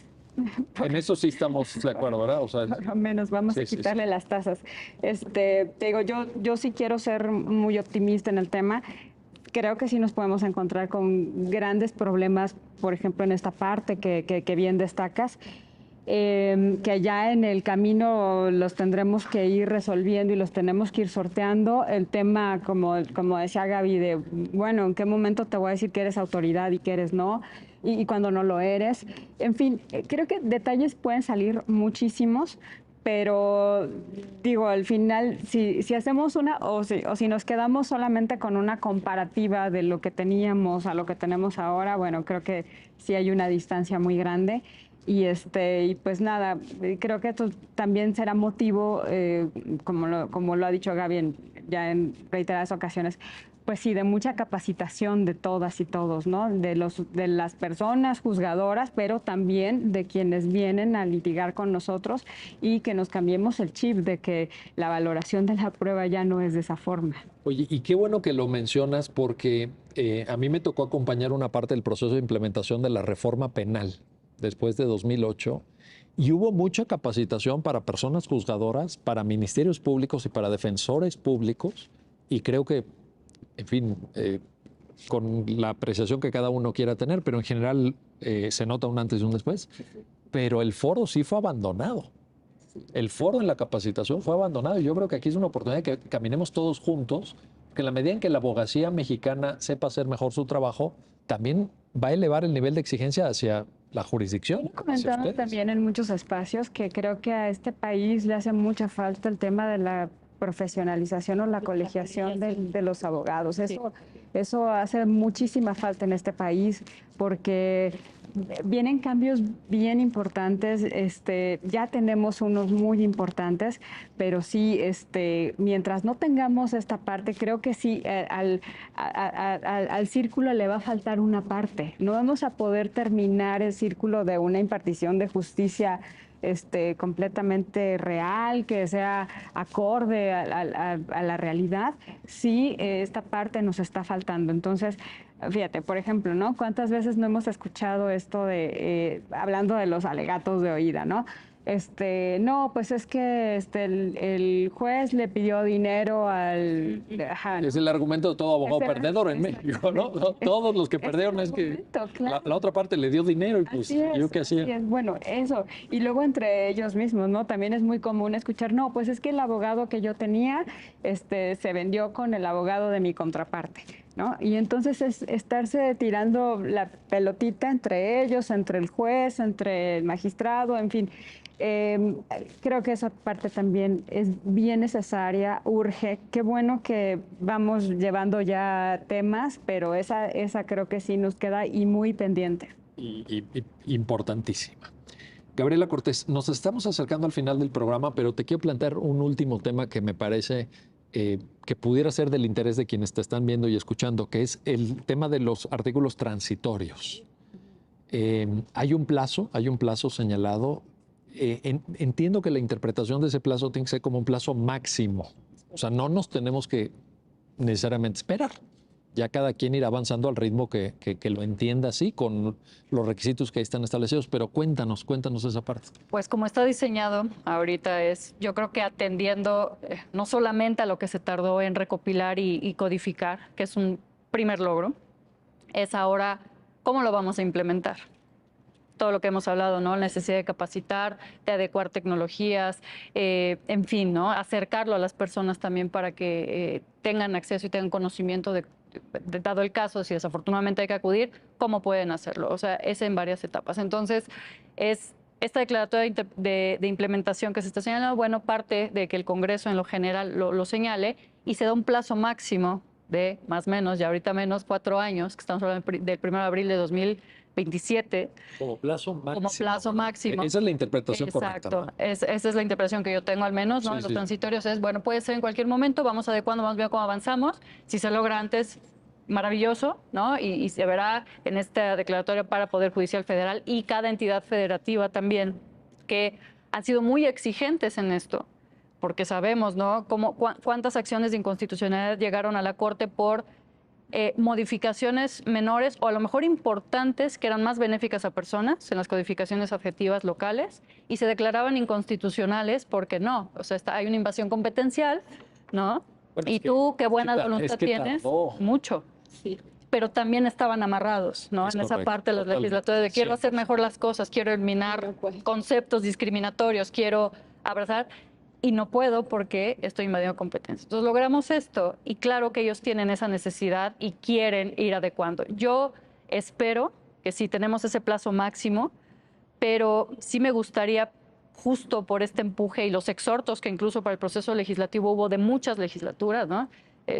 en eso sí estamos de acuerdo, ¿verdad? O sea, por lo menos vamos a quitarle las tasas. Te digo, yo sí quiero ser muy optimista en el tema. Creo que sí nos podemos encontrar con grandes problemas, por ejemplo, en esta parte que bien destacas, que ya en el camino los tendremos que ir resolviendo y los tenemos que ir sorteando. El tema, como decía Gaby, de, bueno, ¿en qué momento te voy a decir que eres autoridad y que eres no? Y cuando no lo eres. En fin, creo que detalles pueden salir muchísimos, pero digo, al final, si hacemos o si nos quedamos solamente con una comparativa de lo que teníamos a lo que tenemos ahora, bueno, creo que sí hay una distancia muy grande. Y pues nada, creo que esto también será motivo, como lo ha dicho Gaby ya en reiteradas ocasiones, pues sí, de mucha capacitación de todas y todos, ¿no? De las personas juzgadoras, pero también de quienes vienen a litigar con nosotros y que nos cambiemos el chip de que la valoración de la prueba ya no es de esa forma. Oye, y qué bueno que lo mencionas porque a mí me tocó acompañar una parte del proceso de implementación de la reforma penal después de 2008 y hubo mucha capacitación para personas juzgadoras, para ministerios públicos y para defensores públicos y creo que en fin, con la apreciación que cada uno quiera tener, pero en general se nota un antes y un después. Pero el foro sí fue abandonado. El foro en la capacitación fue abandonado. Y yo creo que aquí es una oportunidad de que caminemos todos juntos, que en la medida en que la abogacía mexicana sepa hacer mejor su trabajo, también va a elevar el nivel de exigencia hacia la jurisdicción. He comentado también en muchos espacios que creo que a este país le hace mucha falta el tema de la profesionalización o la colegiación de los abogados. Eso hace muchísima falta en este país porque vienen cambios bien importantes. Ya tenemos unos muy importantes, pero sí, mientras no tengamos esta parte, creo que sí, al círculo le va a faltar una parte. No vamos a poder terminar el círculo de una impartición de justicia completamente real, que sea acorde a la realidad, sí, esta parte nos está faltando. Entonces, fíjate, por ejemplo, ¿no? ¿Cuántas veces no hemos escuchado esto de, hablando de los alegatos de oída, ¿no? No, pues es que el juez le pidió dinero al... Ajá, ¿no? Es el argumento de todo abogado perdedor en México, ¿no? Todos los que perdieron es que claro. la otra parte le dio dinero y pues yo qué hacía. Bueno, eso. Y luego entre ellos mismos, ¿no? También es muy común escuchar, no, pues es que el abogado que yo tenía se vendió con el abogado de mi contraparte, ¿no? Y entonces es estarse tirando la pelotita entre ellos, entre el juez, entre el magistrado, en fin. Creo que esa parte también es bien necesaria, urge. Qué bueno que vamos llevando ya temas, pero esa creo que sí nos queda y muy pendiente. Y importantísima. Gabriela Cortés, nos estamos acercando al final del programa, pero te quiero plantear un último tema que me parece que pudiera ser del interés de quienes te están viendo y escuchando, que es el tema de los artículos transitorios. Hay un plazo señalado. Entiendo que la interpretación de ese plazo tiene que ser como un plazo máximo. O sea, no nos tenemos que necesariamente esperar. Ya cada quien irá avanzando al ritmo que lo entienda así, con los requisitos que ahí están establecidos. Pero cuéntanos esa parte. Pues como está diseñado ahorita yo creo que atendiendo no solamente a lo que se tardó en recopilar y codificar, que es un primer logro, es ahora cómo lo vamos a implementar. Todo lo que hemos hablado, ¿no? La necesidad de capacitar, de adecuar tecnologías, en fin, ¿no? Acercarlo a las personas también para que tengan acceso y tengan conocimiento de, dado el caso, si desafortunadamente hay que acudir, cómo pueden hacerlo. O sea, es en varias etapas. Entonces, es esta declaratoria de implementación que se está señalando, bueno, parte de que el Congreso en lo general lo señale, y se da un plazo máximo de más o menos, ya ahorita menos, 4 años, que estamos hablando del 1 de abril de 2027. Como plazo máximo. Como plazo máximo. Esa es la interpretación correcta. correcta, ¿no? Esa es la interpretación que yo tengo al menos, ¿no? Sí, En los sí. transitorios es, bueno, puede ser en cualquier momento, vamos adecuando, vamos viendo cómo avanzamos. Si se logra antes, maravilloso, ¿no? Y se verá en esta declaratoria para Poder Judicial Federal y cada entidad federativa también, que han sido muy exigentes en esto, porque sabemos, ¿no? Cuántas acciones de inconstitucionalidad llegaron a la Corte por modificaciones menores o a lo mejor importantes que eran más benéficas a personas en las codificaciones adjetivas locales y se declaraban inconstitucionales porque no, o sea, hay una invasión competencial, ¿no? Bueno, y tú, qué buena voluntad que tienes, tardó. mucho. Sí. Pero también estaban amarrados, ¿no? Es en esa correcto, parte de los totalmente. legislatorios de quiero hacer 100%. mejor las cosas, quiero eliminar conceptos discriminatorios, quiero abrazar y no puedo porque estoy invadiendo competencias. Entonces logramos esto y claro que ellos tienen esa necesidad y quieren ir adecuando. Yo espero que sí tenemos ese plazo máximo, pero sí me gustaría justo por este empuje y los exhortos que incluso para el proceso legislativo hubo de muchas legislaturas, ¿no?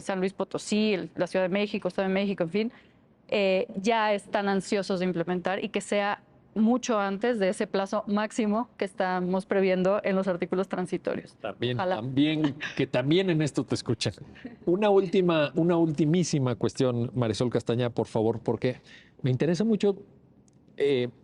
San Luis Potosí, la Ciudad de México, Estado de México, en fin, ya están ansiosos de implementar y que sea mucho antes de ese plazo máximo que estamos previendo en los artículos transitorios. También en esto te escuchan. Una ultimísima cuestión, Marisol Castañeda, por favor, porque me interesa mucho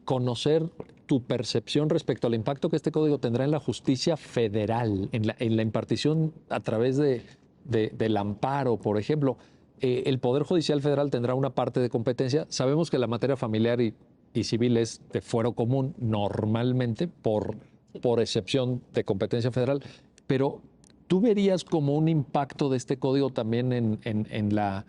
conocer tu percepción respecto al impacto que este código tendrá en la justicia federal, en la impartición a través del amparo, por ejemplo. El Poder Judicial Federal tendrá una parte de competencia. Sabemos que la materia familiar y civil es de fuero común normalmente por excepción de competencia federal, pero ¿tú verías como un impacto de este código también en la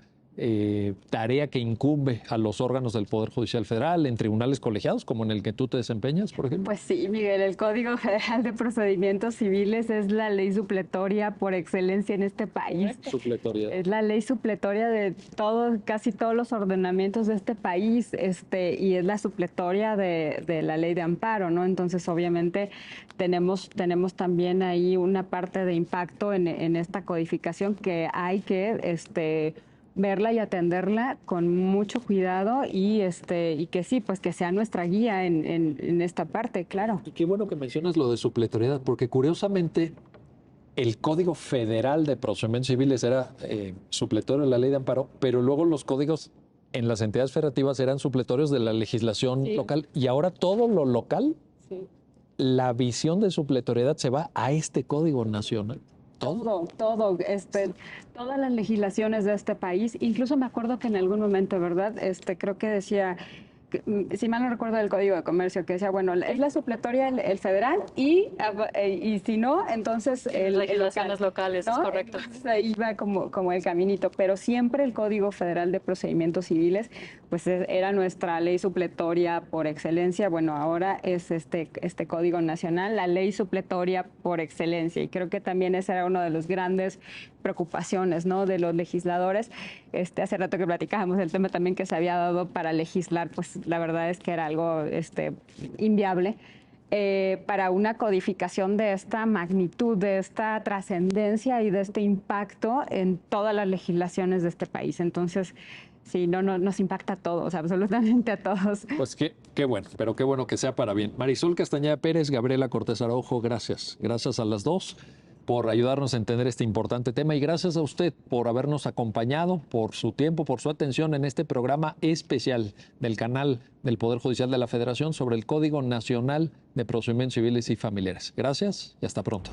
tarea que incumbe a los órganos del Poder Judicial Federal, en tribunales colegiados, como en el que tú te desempeñas, por ejemplo? Pues sí, Miguel, el Código Federal de Procedimientos Civiles es la ley supletoria por excelencia en este país. Supletoria. Es la ley supletoria de casi todos los ordenamientos de este país, y es la supletoria de la ley de amparo, ¿no? Entonces, obviamente, tenemos también ahí una parte de impacto en esta codificación que hay que verla y atenderla con mucho cuidado y que sí, pues que sea nuestra guía en esta parte, claro. Y qué bueno que mencionas lo de supletoriedad, porque curiosamente el Código Federal de Procedimientos Civiles era supletorio de la ley de amparo, pero luego los códigos en las entidades federativas eran supletorios de la legislación local y ahora todo lo local, la visión de supletoriedad se va a este Código Nacional. Todo, todas las legislaciones de este país, incluso me acuerdo que en algún momento, ¿verdad? Creo que decía, si mal no recuerdo del Código de Comercio, que decía, bueno, es la supletoria el federal y si no, entonces el legislaciones locales, ¿no? es correcto. Entonces ahí va como el caminito, pero siempre el Código Federal de Procedimientos Civiles, pues era nuestra ley supletoria por excelencia. Bueno, ahora es este Código Nacional, la ley supletoria por excelencia, y creo que también ese era uno de los grandes preocupaciones, ¿no? De los legisladores. Hace rato que platicábamos el tema también que se había dado para legislar, pues la verdad es que era algo inviable. Para una codificación de esta magnitud, de esta trascendencia y de este impacto en todas las legislaciones de este país. Entonces, sí, no nos impacta a todos, absolutamente a todos. Pues qué bueno, pero qué bueno que sea para bien. Marisol Castañeda Pérez, Gabriela Cortés Araujo, gracias. Gracias a las dos por ayudarnos a entender este importante tema y gracias a usted por habernos acompañado, por su tiempo, por su atención en este programa especial del canal del Poder Judicial de la Federación sobre el Código Nacional de Procedimientos Civiles y Familiares. Gracias y hasta pronto.